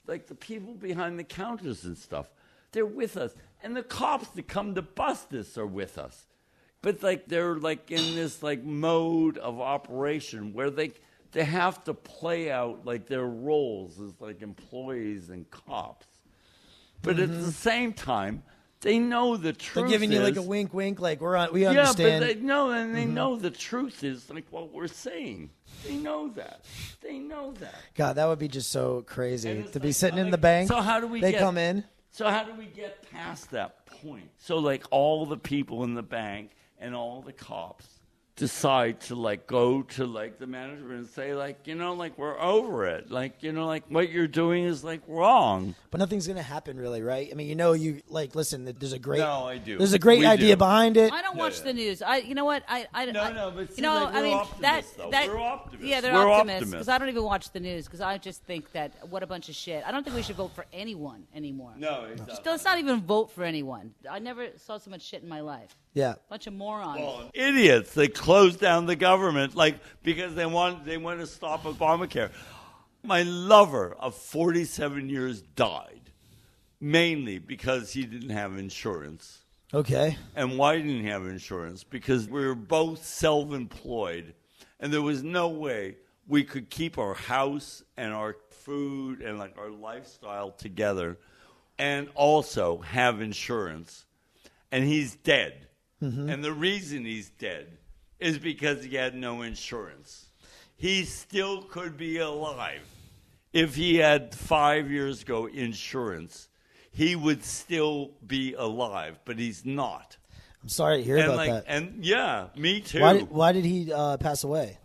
Speaker 7: like the people behind the counters and stuff, they're with us, and the cops that come to bust us are with us. But like they're like in this like mode of operation where they have to play out like their roles as like employees and cops. But at the same time, they know the truth.
Speaker 4: They're giving you like a
Speaker 7: is-
Speaker 4: wink, wink, like we
Speaker 7: Yeah,
Speaker 4: understand.
Speaker 7: but they know, and they know the truth is like what we're saying. They know that. They know that.
Speaker 4: God, that would be just so crazy
Speaker 7: And it's
Speaker 4: to be
Speaker 7: like-
Speaker 4: sitting in
Speaker 7: like-
Speaker 4: the bank.
Speaker 7: So how do we
Speaker 4: They
Speaker 7: get-
Speaker 4: come in.
Speaker 7: So how do we get past that point? So like all the people in the bank and all the cops decide to like go to like the manager and say like, you know, like we're over it. Like, you know, like what you're doing is like wrong.
Speaker 4: But nothing's gonna happen, really, right? I mean, you know, you like listen. There's a great.
Speaker 7: No, I do.
Speaker 4: There's a great
Speaker 7: We
Speaker 4: idea
Speaker 7: do.
Speaker 4: behind it.
Speaker 1: I don't watch the news. You know what? I
Speaker 7: No, but see,
Speaker 1: you know,
Speaker 7: like,
Speaker 1: I
Speaker 7: we're
Speaker 1: mean,
Speaker 7: optimists, though.
Speaker 1: that
Speaker 7: We're optimists.
Speaker 1: Yeah, they're
Speaker 7: We're
Speaker 1: optimists
Speaker 7: optimists.
Speaker 1: because I don't even watch the news because I just think that what a bunch of shit. I don't think we should vote for anyone anymore.
Speaker 7: No, exactly.
Speaker 1: Let's not even vote for anyone. I never saw so much shit in my life.
Speaker 4: Yeah.
Speaker 1: Bunch of morons.
Speaker 7: Idiots. They close down the government like because they want to stop Obamacare. My lover of 47 years died mainly because he didn't have insurance.
Speaker 4: Okay.
Speaker 7: And why didn't he have insurance? Because we were both self-employed, and there was no way we could keep our house and our food and like our lifestyle together and also have insurance. And he's dead. And the reason he's dead is because he had no insurance. He still could be alive if he had 5 years ago insurance, he would still be alive, but he's not.
Speaker 4: I'm sorry to hear
Speaker 7: And
Speaker 4: about
Speaker 7: like,
Speaker 4: that.
Speaker 7: and yeah, me too.
Speaker 4: Why did he pass away?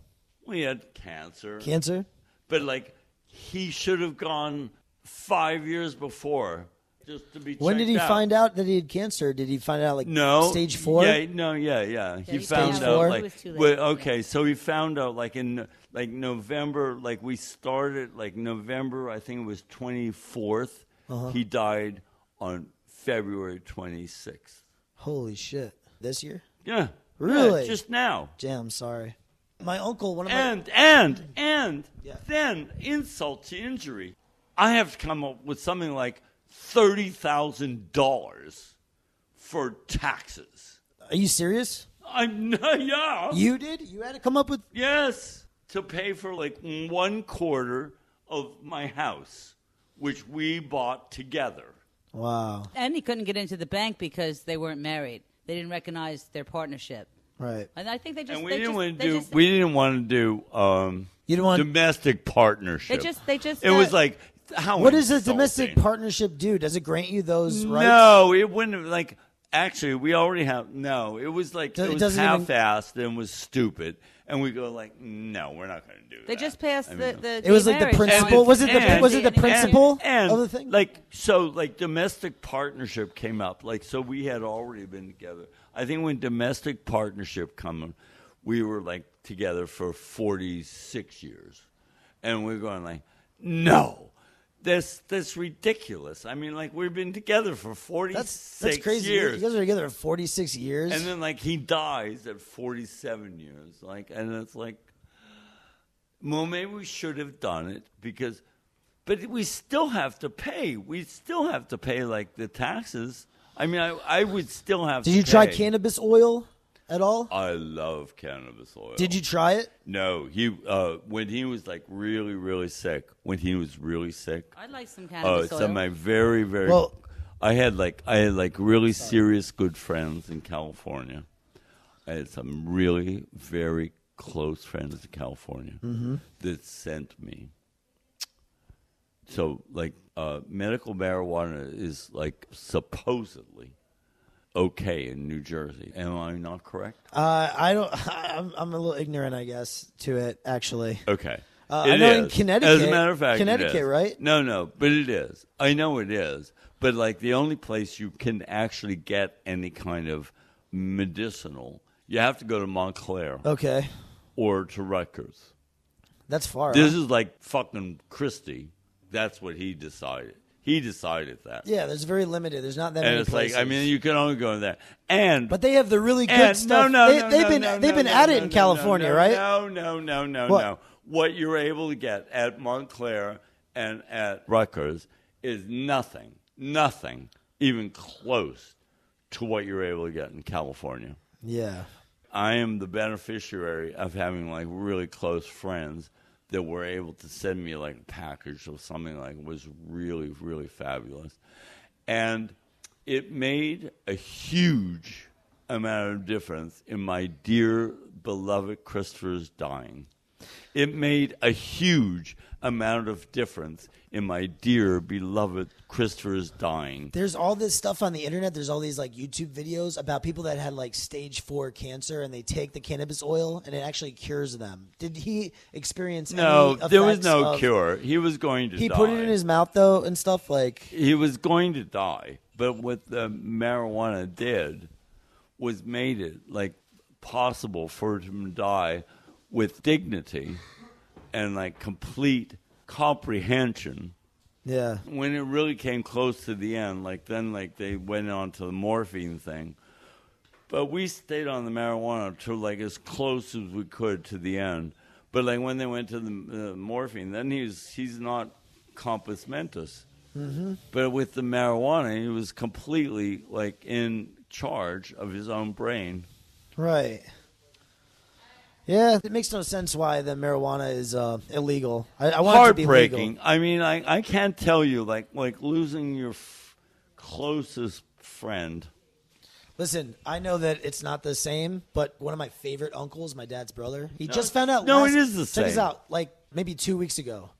Speaker 7: We had cancer.
Speaker 4: Cancer?
Speaker 7: But like, he should have gone 5 years before just to be checked out.
Speaker 4: When did he find out that he had cancer? Did he find out like stage 4?
Speaker 7: Yeah. He found
Speaker 4: stage
Speaker 7: out
Speaker 4: 4?
Speaker 7: like
Speaker 1: It was too late.
Speaker 7: so he found out like in like November, like we started like November, I think it was 24th. He died on February 26th.
Speaker 4: Holy shit. This year?
Speaker 7: Yeah.
Speaker 4: Really?
Speaker 7: Yeah, just now.
Speaker 4: Damn, I'm sorry. My uncle, one of my...
Speaker 7: And then insult to injury. I have to come up with something like $30,000 for taxes.
Speaker 4: Are you serious?
Speaker 7: Yeah.
Speaker 4: You did? You had to come up with...
Speaker 7: Yes, to pay for like 1/4 of my house, which we bought together.
Speaker 4: Wow.
Speaker 1: And he couldn't get into the bank because they weren't married. They didn't recognize their partnership.
Speaker 4: Right.
Speaker 1: And I think they just...
Speaker 7: And we
Speaker 1: they
Speaker 7: didn't
Speaker 1: just-
Speaker 7: want
Speaker 1: they
Speaker 7: to do.
Speaker 1: just-
Speaker 7: We didn't want to do
Speaker 4: You don't want...
Speaker 7: domestic partnership.
Speaker 1: They just.
Speaker 7: It was like how.
Speaker 4: What does a
Speaker 7: insulting.
Speaker 4: domestic partnership do? Does it grant you those rights?
Speaker 7: No, it wouldn't. Like, actually, we already have. No, it was like
Speaker 4: It
Speaker 7: it was
Speaker 4: doesn't even-
Speaker 7: half-assed and was stupid, and we go like, no, we're not going to do that.
Speaker 1: They just passed
Speaker 7: I mean,
Speaker 1: the
Speaker 4: It was
Speaker 1: gay
Speaker 4: like the
Speaker 1: marriage
Speaker 4: principle.
Speaker 1: law.
Speaker 4: Was it the principle
Speaker 7: and
Speaker 4: of the thing?
Speaker 7: like so like domestic partnership came up, like so we had already been together. I think when domestic partnership came, we were like together for 46 years, and we're going like, no, that's ridiculous. I mean, like we've been together for 46
Speaker 4: That's crazy.
Speaker 7: years.
Speaker 4: You guys are together for 46 years.
Speaker 7: And then, like, he dies at 47 years. Like, and it's like, well, maybe we should have done it because, but we still have to pay. We still have to pay, like, the taxes. I mean, I would still have to
Speaker 4: Did you
Speaker 7: pay.
Speaker 4: try cannabis oil at all?
Speaker 7: I love cannabis oil.
Speaker 4: Did you try it?
Speaker 7: No. He when he was, like, really, really sick,
Speaker 1: I'd like some cannabis oil.
Speaker 7: some of my very, very...
Speaker 4: Well-
Speaker 7: I had really serious good friends in California. I had some really very close friends in California that sent me. So, like, medical marijuana is, like, supposedly okay in New Jersey. Am I not correct?
Speaker 4: I don't. I'm a little ignorant, I guess, to it actually.
Speaker 7: Okay.
Speaker 4: I know in
Speaker 7: is.
Speaker 4: Connecticut.
Speaker 7: As a matter of fact,
Speaker 4: Connecticut,
Speaker 7: it is.
Speaker 4: right?
Speaker 7: No, but it is. I know it is. But, like, the only place you can actually get any kind of medicinal, you have to go to Montclair
Speaker 4: Okay,
Speaker 7: or to Rutgers.
Speaker 4: that's far.
Speaker 7: This
Speaker 4: huh?
Speaker 7: is like fucking Christie. That's what he decided. He decided that.
Speaker 4: Yeah, there's very limited. There's not that
Speaker 7: And
Speaker 4: many
Speaker 7: it's
Speaker 4: places.
Speaker 7: like, I mean, you can only go in there. And
Speaker 4: but they have the really good
Speaker 7: and,
Speaker 4: stuff.
Speaker 7: No,
Speaker 4: they've been at it in California, right?
Speaker 7: No.
Speaker 4: What?
Speaker 7: What you're able to get at Montclair and at Rutgers is nothing even close to what you're able to get in California.
Speaker 4: Yeah.
Speaker 7: I am the beneficiary of having like really close friends that were able to send me like a package or something like was really, really fabulous. And it made a huge amount of difference in my dear beloved Christopher's dying. It made a huge amount of difference in my dear beloved Christopher's dying.
Speaker 4: There's all this stuff on the internet. There's all these like YouTube videos about people that had like stage 4 cancer and they take the cannabis oil and it actually cures them. Did he experience
Speaker 7: No,
Speaker 4: any
Speaker 7: there was
Speaker 4: effects
Speaker 7: no
Speaker 4: of-
Speaker 7: cure. He was going to die.
Speaker 4: He put it in his mouth though and stuff like.
Speaker 7: He was going to die. But what the marijuana did was made it like possible for him to die with dignity and like complete comprehension.
Speaker 4: Yeah.
Speaker 7: When it really came close to the end, like then like they went on to the morphine thing. But we stayed on the marijuana to like as close as we could to the end. But like when they went to the morphine, then he's not compos mentis. Mm-hmm. But with the marijuana, he was completely like in charge of his own brain.
Speaker 4: Right. Yeah, it makes no sense why the marijuana is illegal. I want it to be
Speaker 7: Heartbreaking.
Speaker 4: legal.
Speaker 7: I mean, I can't tell you like losing your closest friend.
Speaker 4: Listen, I know that it's not the same, but one of my favorite uncles, my dad's brother, he just
Speaker 7: No,
Speaker 4: found out.
Speaker 7: no,
Speaker 4: last,
Speaker 7: it is the
Speaker 4: Check this
Speaker 7: same.
Speaker 4: out. Like maybe 2 weeks ago,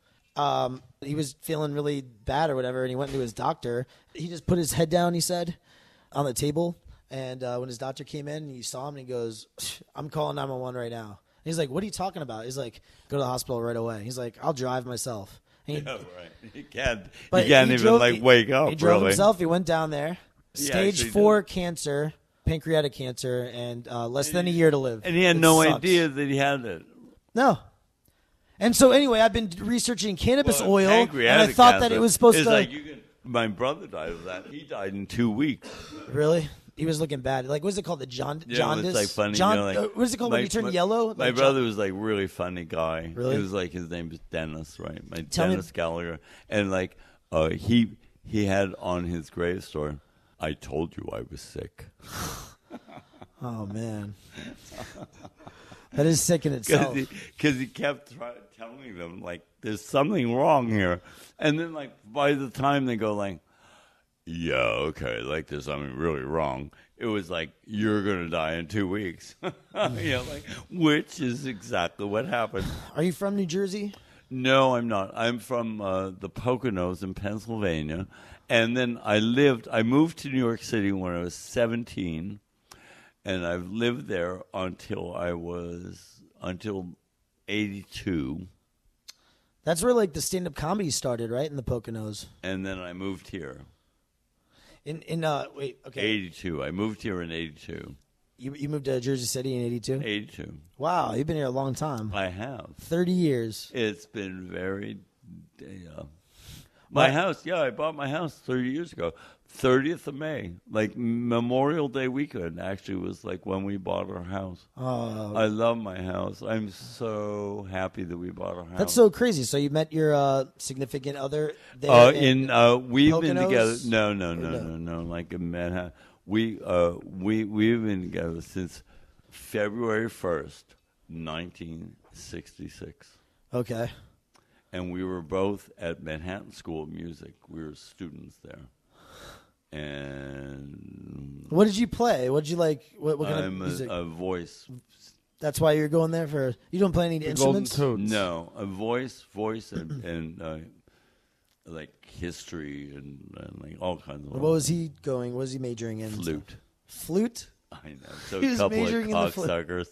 Speaker 4: He was feeling really bad or whatever, and he went to his doctor. He just put his head down, he said, on the table. And when his doctor came in, he saw him, and he goes, I'm calling 911 right now. And he's like, what are you talking about? He's like, go to the hospital right away. He's like, I'll drive myself. And
Speaker 7: Yeah, right. He can't
Speaker 4: he
Speaker 7: even
Speaker 4: drove-
Speaker 7: wake up.
Speaker 4: He drove
Speaker 7: really.
Speaker 4: himself. He went down there.
Speaker 7: He
Speaker 4: Stage
Speaker 7: actually
Speaker 4: 4 cancer, pancreatic cancer, and less than a year to live.
Speaker 7: And he had
Speaker 4: It
Speaker 7: no
Speaker 4: sucks.
Speaker 7: idea that he had it.
Speaker 4: No. And so anyway, I've been researching cannabis
Speaker 7: Well,
Speaker 4: oil, and I
Speaker 7: pancreatic
Speaker 4: thought that
Speaker 7: cancer
Speaker 4: it was supposed
Speaker 7: is
Speaker 4: to.
Speaker 7: like my brother died of that. He died in 2 weeks.
Speaker 4: Really? He was looking bad. Like, what's it called? The jaundice?
Speaker 7: It's like funny.
Speaker 4: What is it called when you turn yellow?
Speaker 7: My
Speaker 4: Like
Speaker 7: brother was like really funny guy.
Speaker 4: Really?
Speaker 7: It was like his name was Dennis, right?
Speaker 4: Tell me-
Speaker 7: Dennis Gallagher, and like he had on his gravestone, "I told you I was sick."
Speaker 4: Oh man, that is sick in itself.
Speaker 7: Because he kept telling them like there's something wrong here, and then like by the time they go like, yeah, okay, like there's something really wrong. It was like you're gonna die in 2 weeks, which is exactly what happened.
Speaker 4: Are you from New Jersey?
Speaker 7: No, I'm not. I'm from the Poconos in Pennsylvania, and then I moved to New York City when I was 17, and I've lived there until 82.
Speaker 4: That's where like the stand-up comedy started, right? In the Poconos.
Speaker 7: And then I moved here.
Speaker 4: Wait, okay.
Speaker 7: 82. I moved here in 82.
Speaker 4: You moved to Jersey City in 82?
Speaker 7: 82.
Speaker 4: Wow, you've been here a long time.
Speaker 7: I have.
Speaker 4: 30 years.
Speaker 7: It's been very... my house, I bought my house 30 years ago. 30th of May. Like Memorial Day weekend actually was like when we bought our house.
Speaker 4: Oh,
Speaker 7: I love my house. I'm so happy that we bought our house.
Speaker 4: that's so crazy. So you met your significant other there
Speaker 7: we've been
Speaker 4: Poconos?
Speaker 7: together. No. Like in Manhattan, we've been together since February 1st, 1966,
Speaker 4: Okay.
Speaker 7: and we were both at Manhattan School of Music. We were students there, and
Speaker 4: What did you play? What did you like? What kind of
Speaker 7: I'm
Speaker 4: music?
Speaker 7: a voice.
Speaker 4: That's why you're going there for. You don't play any
Speaker 3: The Golden
Speaker 4: instruments?
Speaker 3: Toads.
Speaker 7: No, a voice, and like history and like all kinds of.
Speaker 4: What was he going? What was he majoring in?
Speaker 7: Flute?
Speaker 4: Flute?
Speaker 7: I know. So
Speaker 4: He
Speaker 7: a
Speaker 4: was
Speaker 7: couple of
Speaker 4: majoring in the flute.
Speaker 7: cocksuckers.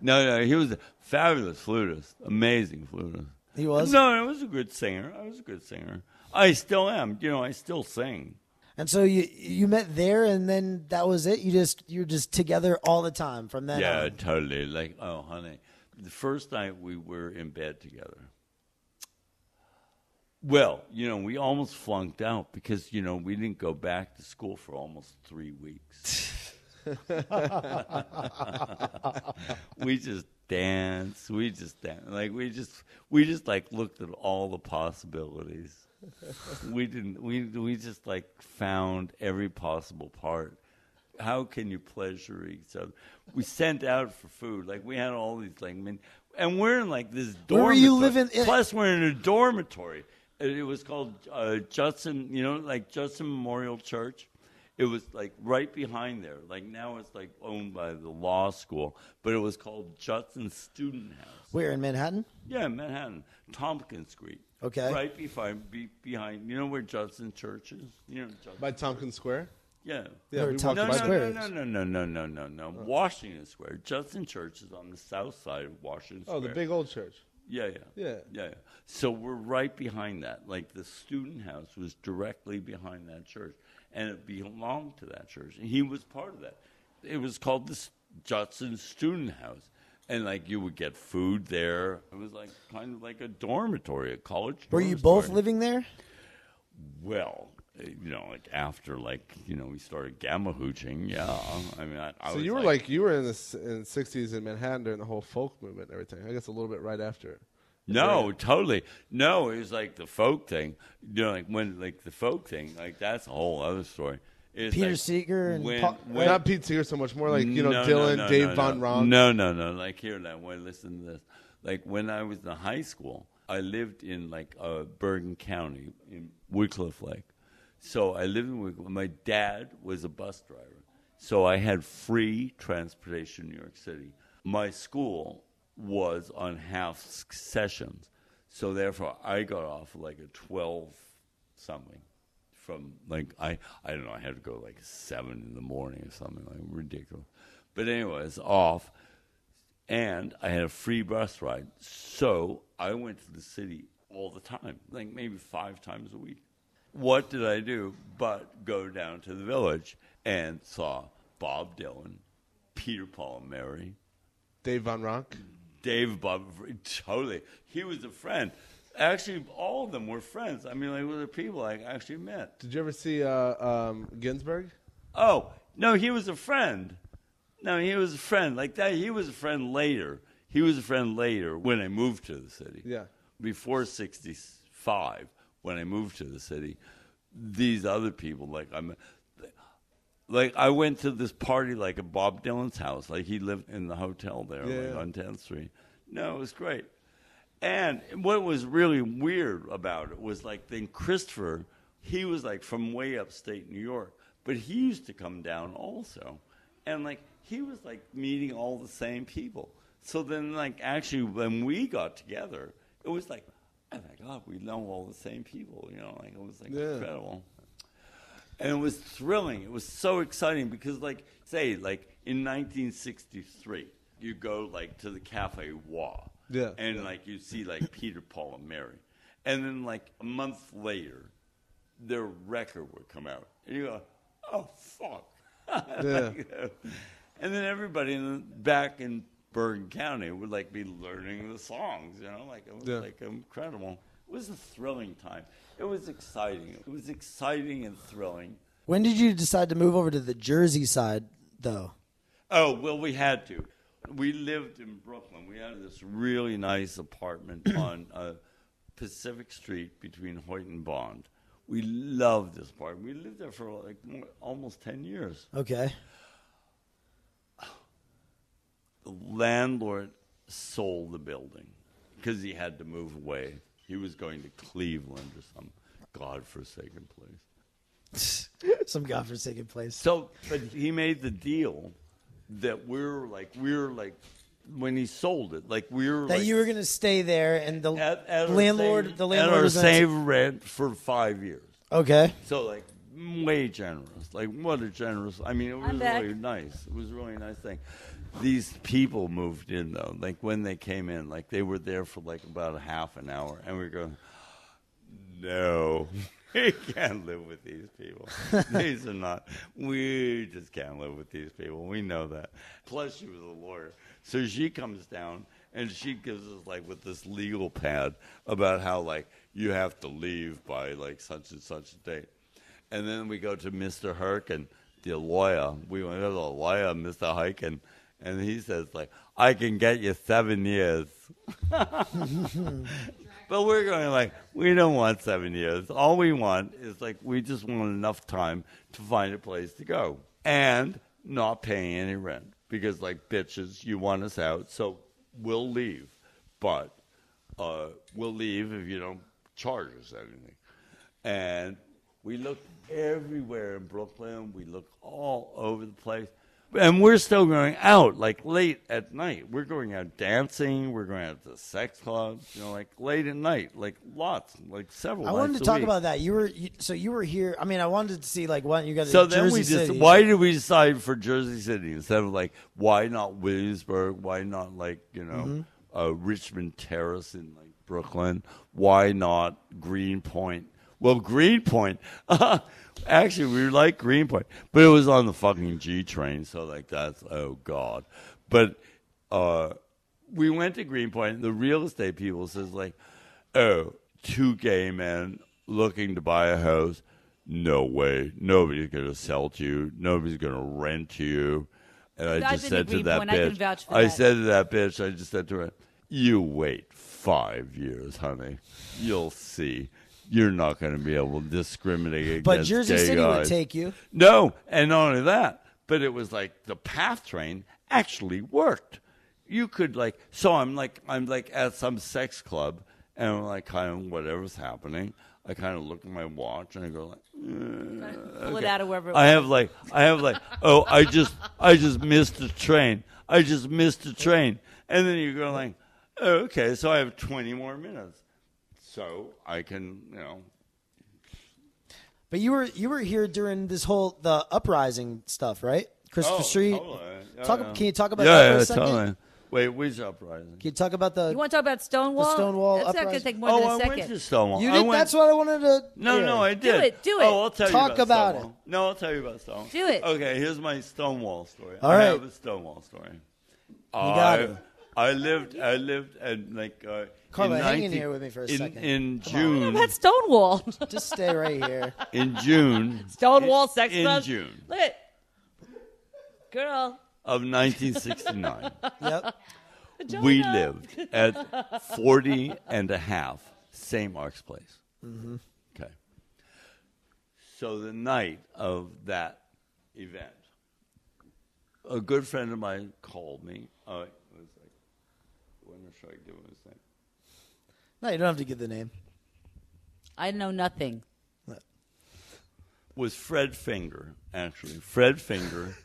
Speaker 7: No, he was a fabulous flutist, amazing flutist.
Speaker 4: He was?
Speaker 7: No, I was a good singer. I still am. I still sing.
Speaker 4: And so you met there, and then that was it. You're just together all the time from then
Speaker 7: Yeah,
Speaker 4: on.
Speaker 7: totally. Like, oh, honey, the first night we were in bed together. Well, we almost flunked out because, we didn't go back to school for almost 3 weeks. We just danced. Like, we just like looked at all the possibilities. We just like found every possible part. How can you pleasure each other? We sent out for food. Like, we had all these and we're in like this dormitory.
Speaker 4: Where were you living?
Speaker 7: Plus, we're in a dormitory. It was called Judson, like Judson Memorial Church. It was like right behind there. Like now it's like owned by the law school, but it was called Judson Student House.
Speaker 4: Where, in Manhattan?
Speaker 7: Yeah, Manhattan, Tompkins Street.
Speaker 4: Okay.
Speaker 7: Right behind. You know where Judson Church is? Judson.
Speaker 3: By Tompkins Square?
Speaker 7: Yeah.
Speaker 3: Yeah, we
Speaker 4: Tompkins
Speaker 3: walked by
Speaker 4: Square.
Speaker 3: there.
Speaker 7: No. Washington Square. Judson Church is on the south side of Washington Square.
Speaker 3: Oh, the big old church.
Speaker 7: Yeah. So we're right behind that. Like the student house was directly behind that church, and it belonged to that church. And he was part of that. It was called the Judson Student House, and like you would get food there. It was like kind of like a dormitory, a college.
Speaker 4: Were you
Speaker 7: dormitory.
Speaker 4: both living there?
Speaker 7: Well, like after we started gamma hooching. Yeah, I mean, I
Speaker 3: So
Speaker 7: was
Speaker 3: you were in the 60s in Manhattan during the whole folk movement and everything. I guess a little bit right after it.
Speaker 7: No, totally. No, it was like the folk thing. Like when, like the folk thing, like that's a whole other story. It's
Speaker 4: Peter
Speaker 7: like
Speaker 4: Seeger and
Speaker 3: Not Pete Seeger so much, more like, Dylan, Dave Von Ronk.
Speaker 7: No. Like here now, listen to this. Like when I was in high school, I lived in like Bergen County in Woodcliff Lake. So I lived in Woodcliff. My dad was a bus driver. So I had free transportation in New York City. My school was on half sessions. So therefore, I got off like a 12 something. From like I don't know, I had to go like 7 in the morning or something like ridiculous. But anyways, off, and I had a free bus ride. So I went to the city all the time, like maybe 5 times a week. What did I do but go down to the Village and saw Bob Dylan, Peter, Paul, and Mary,
Speaker 3: Dave Von Ronk.
Speaker 7: Dave Bob, totally. He was a friend. Actually, all of them were friends. I mean, like, were the people I actually met.
Speaker 3: Did you ever see Ginsberg?
Speaker 7: Oh, no, he was a friend. No, he was a friend. Like that, he was a friend later. He was a friend later when I moved to the city.
Speaker 3: Yeah.
Speaker 7: Before 65, when I moved to the city, these other people, like I went to this party like at Bob Dylan's house. Like he lived in the hotel there on 10th Street. No, it was great. And what was really weird about it was like then Christopher, he was like from way upstate New York, but he used to come down also. And like he was like meeting all the same people. So then like actually when we got together, it was like, oh my God, we know all the same people, you know, like it was like incredible. And it was thrilling. It was so exciting because like say like in 1963, you go like to the Cafe Wa.
Speaker 3: Yeah.
Speaker 7: And like you see like Peter, Paul, and Mary. And then like a month later, their record would come out. And you go, oh, fuck.
Speaker 3: Yeah.
Speaker 7: And then everybody back in Bergen County would like be learning the songs, you know, like it was like incredible. It was a thrilling time. It was exciting. It was exciting and thrilling.
Speaker 4: When did you decide to move over to the Jersey side, though?
Speaker 7: Oh, well, we had to. We lived in Brooklyn. We had this really nice apartment on Pacific Street between Hoyt and Bond. We loved this apartment. We lived there for like almost 10 years.
Speaker 4: Okay.
Speaker 7: The landlord sold the building because he had to move away. He was going to Cleveland or some godforsaken place.
Speaker 4: Some godforsaken place.
Speaker 7: So, but he made the deal that we were like when he sold it, like we were
Speaker 4: that
Speaker 7: like,
Speaker 4: you were going to stay there, and the
Speaker 7: at
Speaker 4: landlord
Speaker 7: was save rent for 5 years.
Speaker 4: Okay.
Speaker 7: So like way generous. Like what a generous. I mean, it was really nice. It was a really nice thing. These people moved in though. Like when they came in, like they were there for like about a half an hour, and we go, no. We can't live with these people. These are not. We just can't live with these people. We know that. Plus, she was a lawyer. So she comes down, and she gives us, like, with this legal pad about how, like, you have to leave by, like, such and such a date. And then we go to Mr. Herkin, the lawyer. We went to the lawyer, Mr. Herkin, and he says, like, I can get you 7 years. But we're going like, we don't want 7 years. All we want is like, we just want enough time to find a place to go and not paying any rent because like bitches, you want us out. So we'll leave, but we'll leave if you don't charge us anything. And we looked everywhere in Brooklyn. We looked all over the place. And we're still going out, like, late at night. We're going out dancing. We're going out to sex clubs, you know, like, late at night. Like, lots, like, several nights
Speaker 4: I wanted to talk
Speaker 7: week.
Speaker 4: about that. So you were here. I mean, I wanted to see, like, why you got
Speaker 7: So
Speaker 4: Jersey
Speaker 7: then we just,
Speaker 4: City.
Speaker 7: why did we decide for Jersey City instead of, like, why not Williamsburg? Why not, like, you know, Richmond Terrace in, like, Brooklyn? Why not Greenpoint? Well, Greenpoint, actually, we like Greenpoint, but it was on the fucking G train, so like that's, oh, God. But we went to Greenpoint, and the real estate people says like, oh, 2 gay men looking to buy a house. No way. Nobody's going to sell to you. Nobody's going to rent to you. And I just said to that bitch, I said to that bitch, I just said to her, you wait 5 years, honey. You'll see. You're not going to be able to discriminate against
Speaker 4: But Jersey
Speaker 7: gay
Speaker 4: City
Speaker 7: guys.
Speaker 4: would take you.
Speaker 7: No, and not only that, but it was like the PATH train actually worked. You could like, so I'm like at some sex club, and I'm like kind of whatever's happening. I kind of look at my watch and I go like,
Speaker 1: Pull it out of wherever it
Speaker 7: I have like, oh, I just missed the train. I just missed a train. And then you go like, oh, okay, so I have 20 more minutes. So I can,
Speaker 4: But you were here during the uprising stuff, right? Christopher Street.
Speaker 7: Totally.
Speaker 4: Can you talk about that for a second?
Speaker 7: Totally. Wait, which uprising?
Speaker 4: Can you talk about
Speaker 1: You want to talk about Stonewall?
Speaker 4: The Stonewall
Speaker 1: That's not going to
Speaker 4: uprising?
Speaker 1: take more than a
Speaker 7: I
Speaker 1: second.
Speaker 7: went to Stonewall.
Speaker 4: You did? That's what I wanted to.
Speaker 7: No, I did.
Speaker 1: Do it.
Speaker 7: Oh, I'll tell you
Speaker 4: Talk about
Speaker 7: Stonewall. No, I'll tell you about Stonewall.
Speaker 1: Do it.
Speaker 7: Okay, here's my Stonewall story.
Speaker 4: All
Speaker 7: I
Speaker 4: right.
Speaker 7: have a Stonewall story.
Speaker 4: got it.
Speaker 7: I lived at like.
Speaker 4: Carla, hang in here with me for a second.
Speaker 7: In June.
Speaker 1: That's Stonewall.
Speaker 4: Just stay right here.
Speaker 7: In June.
Speaker 1: Stonewall sex
Speaker 7: In
Speaker 1: club.
Speaker 7: June.
Speaker 1: Look at girl.
Speaker 7: Of 1969.
Speaker 4: Yep.
Speaker 7: We lived at 40 and a half St. Mark's Place. Mm-hmm. Okay. So the night of that event, a good friend of mine called me. It was like, when should I give him his name?
Speaker 4: No, you don't have to give the name.
Speaker 1: I know nothing.
Speaker 7: Was Fred Finger, actually. Fred Finger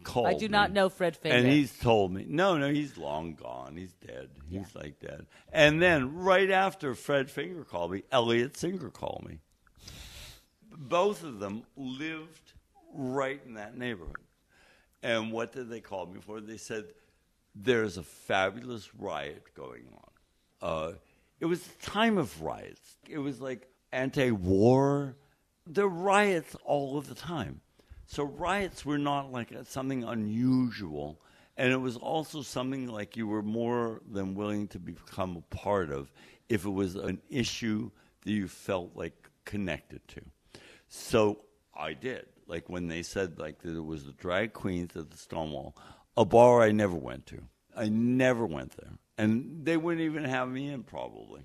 Speaker 7: called
Speaker 1: I do not know Fred Finger.
Speaker 7: And he's told me, no, he's long gone. He's dead. He's like dead. And then right after Fred Finger called me, Elliot Singer called me. Both of them lived right in that neighborhood. And what did they call me for? They said, there's a fabulous riot going on. It was a time of riots. It was like anti-war. There were riots all of the time. So riots were not like something unusual. And it was also something like you were more than willing to become a part of if it was an issue that you felt like connected to. So I did. Like when they said like that it was the drag queens at the Stonewall, a bar I never went to. I never went there. And they wouldn't even have me in probably.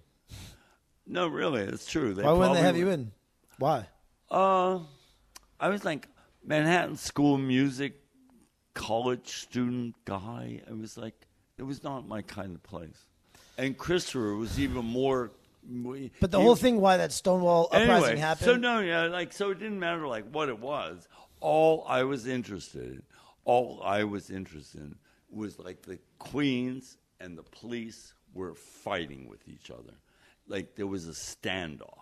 Speaker 7: No, really, it's true.
Speaker 4: Why wouldn't they have you in? Why?
Speaker 7: I was like Manhattan School of Music college student guy. I was like, it was not my kind of place. And Christopher was even more.
Speaker 4: But the whole thing, why that Stonewall uprising happened.
Speaker 7: So it didn't matter like what it was. All I was interested in was like the Queens and the police were fighting with each other. Like there was a standoff.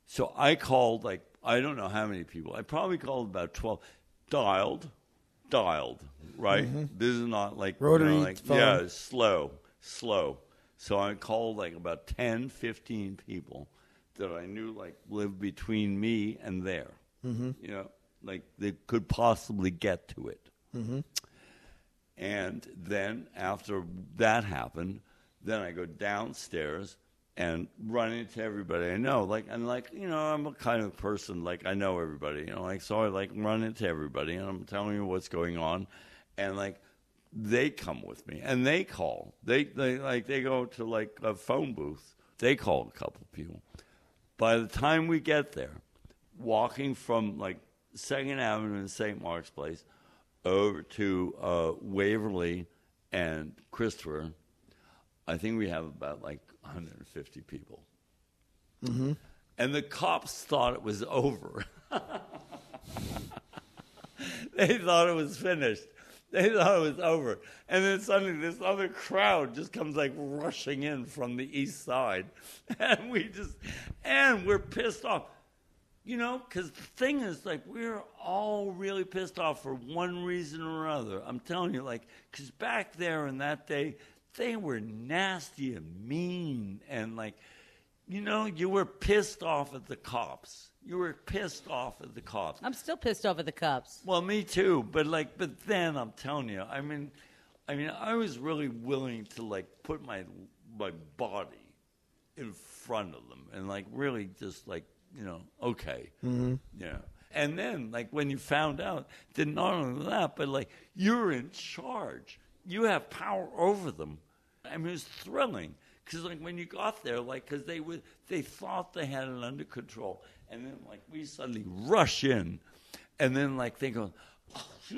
Speaker 7: So I called like, I don't know how many people. I probably called about 12. Dialed, right? Mm-hmm. This is not like
Speaker 4: rotary phone.
Speaker 7: Yeah, slow. So I called like about 10, 15 people that I knew like lived between me and there. Mm-hmm. Like they could possibly get to it. Mm-hmm. And then after that happened, then I go downstairs and run into everybody I know. I'm a kind of person, like, I know everybody, so I, like, run into everybody, and I'm telling you what's going on, and, like, they come with me, and they call. They go to, like, a phone booth. They call a couple people. By the time we get there, walking from, like, 2nd Avenue and St. Mark's Place over to Waverly and Christopher, I think we have about, like, 150 people. Mm-hmm. And the cops thought it was over. They thought it was finished. They thought it was over. And then suddenly this other crowd just comes like rushing in from the east side. And we're pissed off. Because the thing is, like, we're all really pissed off for one reason or another. I'm telling you, like, because back there in that day, they were nasty and mean, and like, you were pissed off at the cops.
Speaker 1: I'm still pissed off at the cops.
Speaker 7: Well, me too, but then I'm telling you, I mean, I was really willing to like put my body in front of them and like really just like, okay, yeah. And then like when you found out that not only that, but like you're in charge. You have power over them. I mean, it was thrilling because, like, when you got there, like, because they thought they had it under control, and then like we suddenly rush in, and then like they go,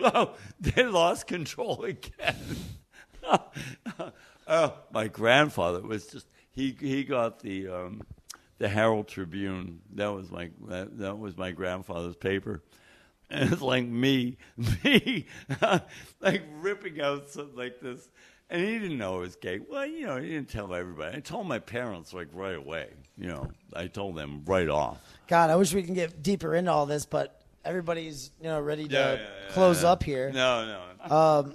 Speaker 7: oh, they lost control again. Oh, my grandfather was just he got the Herald Tribune. That was my grandfather's paper. And it's like me, like ripping out something like this. And he didn't know it was gay. Well, he didn't tell everybody. I told my parents, like, right away. I told them right off.
Speaker 4: God, I wish we can get deeper into all this, but everybody's, ready to close up here.
Speaker 7: No.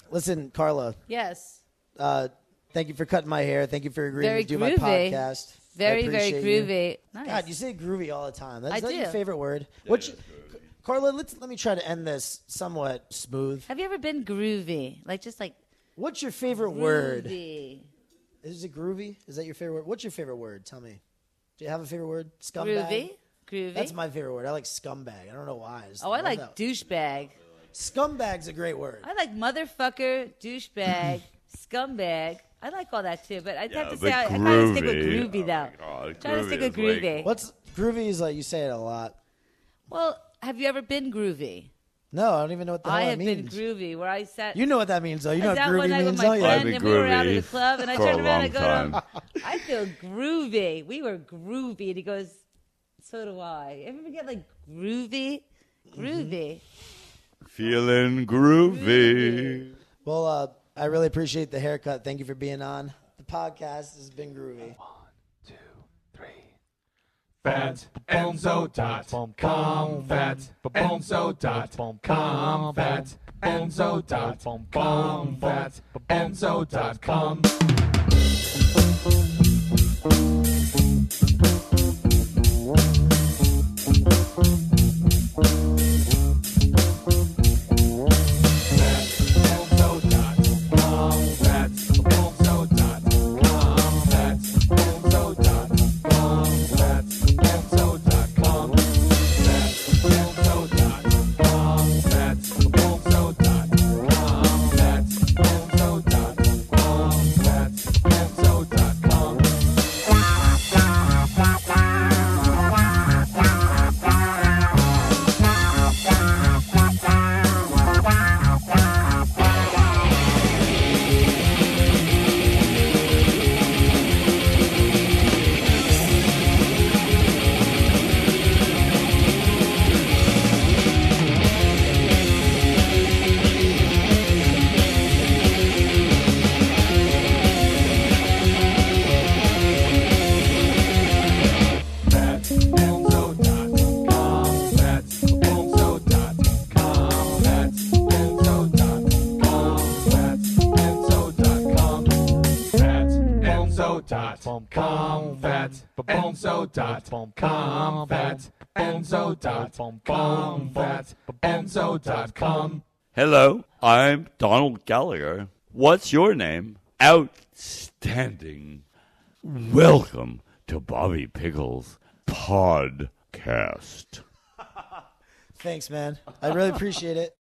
Speaker 4: Listen, Carla.
Speaker 1: Yes.
Speaker 4: Thank you for cutting my hair. Thank you for agreeing
Speaker 1: Very
Speaker 4: to do
Speaker 1: groovy.
Speaker 4: my podcast.
Speaker 1: Very, very groovy.
Speaker 4: You.
Speaker 1: Nice.
Speaker 4: God, you say groovy all the time. Is
Speaker 1: I
Speaker 4: that
Speaker 1: do.
Speaker 4: your favorite word? Carla, let me try to end this somewhat smooth.
Speaker 1: Have you ever been groovy? Just like
Speaker 4: What's your favorite
Speaker 1: groovy.
Speaker 4: word? Is it groovy? Is that your favorite word? What's your favorite word? Tell me. Do you have a favorite word? Scumbag?
Speaker 1: Groovy.
Speaker 4: That's my favorite word. I like scumbag. I don't know why.
Speaker 1: I like douchebag.
Speaker 4: Scumbag's a great word.
Speaker 1: I like motherfucker, douchebag, scumbag. I like all that too, but I'd have to say I kind of stick with groovy though. Try to stick with groovy.
Speaker 4: What's groovy is like you say it a lot.
Speaker 1: Well, have you ever been groovy?
Speaker 4: No, I don't even know what the hell
Speaker 1: I
Speaker 4: that
Speaker 1: have
Speaker 4: means.
Speaker 1: been groovy where I sat.
Speaker 4: You know what that means, though. You know
Speaker 1: I
Speaker 4: what
Speaker 1: sat one
Speaker 4: groovy
Speaker 1: night with
Speaker 4: means,
Speaker 1: my
Speaker 4: don't you?
Speaker 1: friend
Speaker 7: I've been
Speaker 1: and we were out at
Speaker 7: groovy
Speaker 1: the club, and I
Speaker 7: for a
Speaker 1: turned around and I
Speaker 7: long
Speaker 1: go to him, I feel groovy. We were groovy. And he goes, so do I. Ever get like groovy? Groovy.
Speaker 7: Feeling groovy.
Speaker 4: Well, I really appreciate the haircut. Thank you for being on. The podcast has been groovy.
Speaker 2: Fatbenzo.com, fatbenzo.com, fatbenzo.com, fatbenzo.com. Fatbenzo.com.
Speaker 7: Hello, I'm Donald Gallagher. What's your name? Outstanding. Welcome to Bobby Pickles Podcast.
Speaker 4: Thanks, man. I really appreciate it.